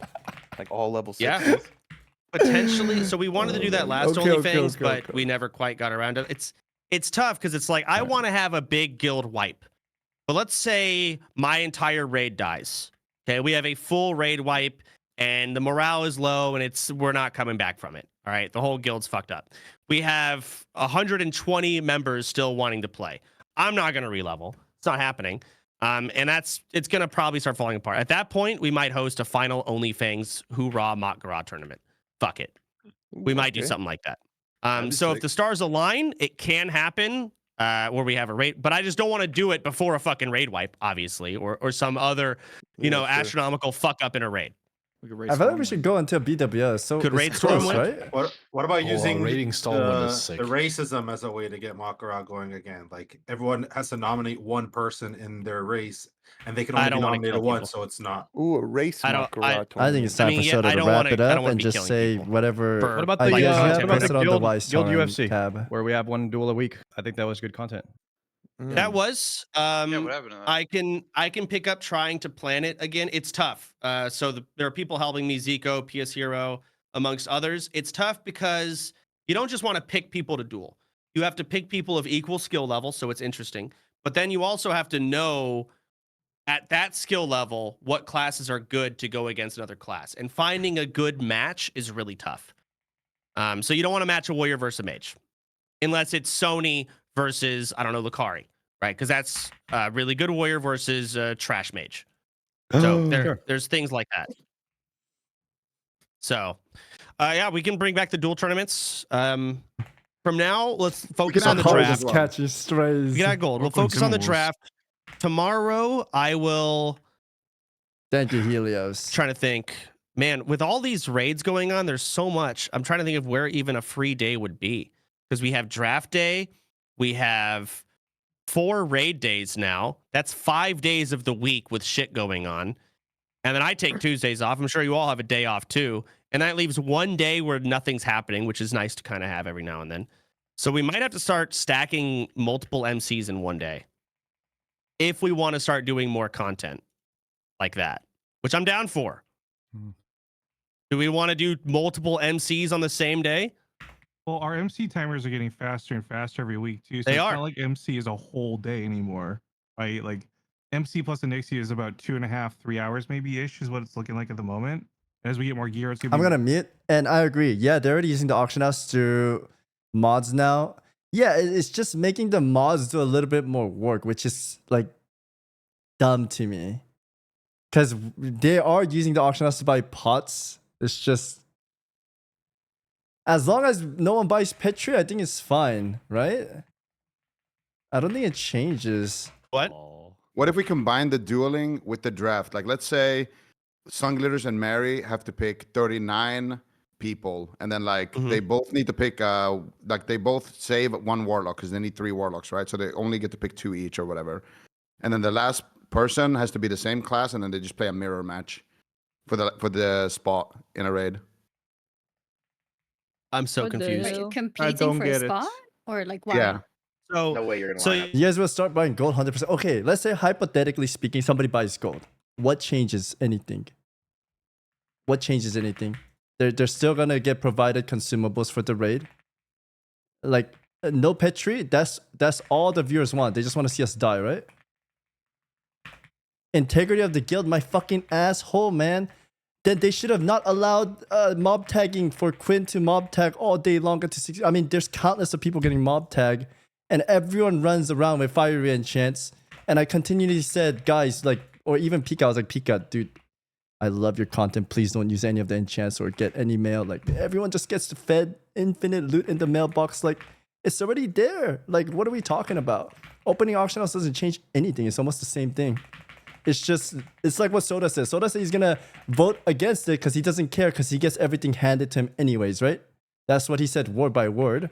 Like all level 60s? Yeah. Potentially. So we wanted to do that last Okay, OnlyFans, okay, but okay. we never quite got around to it. It's tough because it's like I want to have a big guild wipe. But let's say my entire raid dies. Okay, we have a full raid wipe and the morale is low and we're not coming back from it. All right, the whole guild's fucked up. We have 120 members still wanting to play. I'm not gonna relevel. It's not happening. And it's gonna probably start falling apart. At that point, we might host a final OnlyFangs Hoorah Mock Garage tournament. Fuck it. We might do something like that. So if the stars align, it can happen where we have a raid, but I just don't want to do it before a fucking raid wipe, obviously, or some other, astronomical fuck up in a raid. I feel like we should go into a BWS. So Could it's raid storm close, win? right? What about Oh, using rating Stallman is sick. the racism as a way to get Makara going again? Like everyone has to nominate one person in their race, and they can only be nominated once, so it's not. Ooh, a race I think it's time for Soda to wrap it up and just say whatever What about the ideas you have, what about post the it on the guild Wisehorn UFC tab. where we have one duel a week? I think that was good content. That was what happened to that? I can pick up trying to plan it again. It's tough. There are people helping me, Zico, PS Hero, amongst others. It's tough because you don't just want to pick people to duel. You have to pick people of equal skill level, so it's interesting. But then you also have to know at that skill level what classes are good to go against another class. And finding a good match is really tough. So you don't want to match a warrior versus a mage. Unless it's Sony versus, I don't know, Lucari, right? Because that's really good warrior versus trash mage. So there's things like that. So, yeah, we can bring back the duel tournaments. From now, let's focus on the draft. Catchy strays. We got gold. We'll focus on the draft. Tomorrow, I will. Thank you, Helios. Trying to think. Man, with all these raids going on, there's so much. I'm trying to think of where even a free day would be. Because we have draft day. We have 4 raid days now. That's 5 days of the week with shit going on. And then I take Tuesdays off. I'm sure you all have a day off too. And that leaves 1 day where nothing's happening, which is nice to kind of have every now and then. So we might have to start stacking multiple MCs in 1 day. If we want to start doing more content like that, which I'm down for. Do we want to do multiple MCs on the same day? Well, our MC timers are getting faster and faster every week too. So They it's are. not like MC is a whole day anymore, right? Like MC plus the Nixie is about 2.5, 3 hours maybe ish is what it's looking like at the moment. As we get more gear, it's gonna I'm be gonna mute, and I agree. Yeah, they're already using the auction house to mods now. Yeah, it's just making the mods do a little bit more work, which is like dumb to me. Because they are using the auction house to buy pots. It's just as long as no one buys Petri, I think it's fine, right? I don't think it changes. What? What if we combine the dueling with the draft? Like, let's say Sunglitters and Mary have to pick 39 people, and then like they both need to pick like they both save 1 warlock because they need 3 warlocks, right? So they only get to pick 2 each or whatever. And then the last person has to be the same class, and then they just play a mirror match for the spot in a raid. I'm so confused. Like competing for a spot? Or like why? Yeah. So, No way you're gonna line up. You guys will start buying gold 100%. Okay, let's say hypothetically speaking, somebody buys gold. What changes anything? What changes anything? They're still gonna get provided consumables for the raid. Like no Petri. That's all the viewers want. They just want to see us die, right? Integrity of the guild, my fucking asshole, man. Then they should have not allowed mob tagging for Quinn to mob tag all day longer to 60. I mean, there's countless of people getting mob tag, and everyone runs around with fiery enchants. And I continually said, guys, like, or even Pika, I was like, Pika, dude, I love your content. Please don't use any of the enchants or get any mail. Like, everyone just gets fed infinite loot in the mailbox. Like, it's already there. Like, what are we talking about? Opening auction house doesn't change anything. It's almost the same thing. It's just, it's like what Soda says. Soda says he's gonna vote against it because he doesn't care because he gets everything handed to him anyways, right? That's what he said word by word.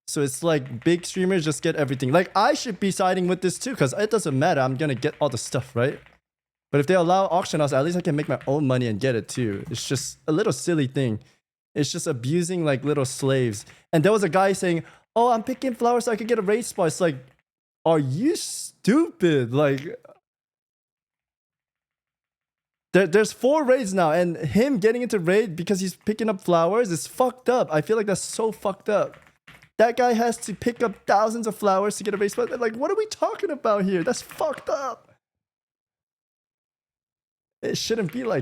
So it's like big streamers just get everything. Like I should be siding with this too because it doesn't matter. I'm gonna get all the stuff, right? But if they allow auction house, at least I can make my own money and get it too. It's just a little silly thing. It's just abusing like little slaves. And there was a guy saying, oh, I'm picking flowers so I can get a raid spot. It's like, are you stupid? Like, there's 4 raids now, and him getting into raid because he's picking up flowers is fucked up. I feel like that's so fucked up. That guy has to pick up thousands of flowers to get a raid spot. Like, what are we talking about here? That's fucked up. It shouldn't be like that.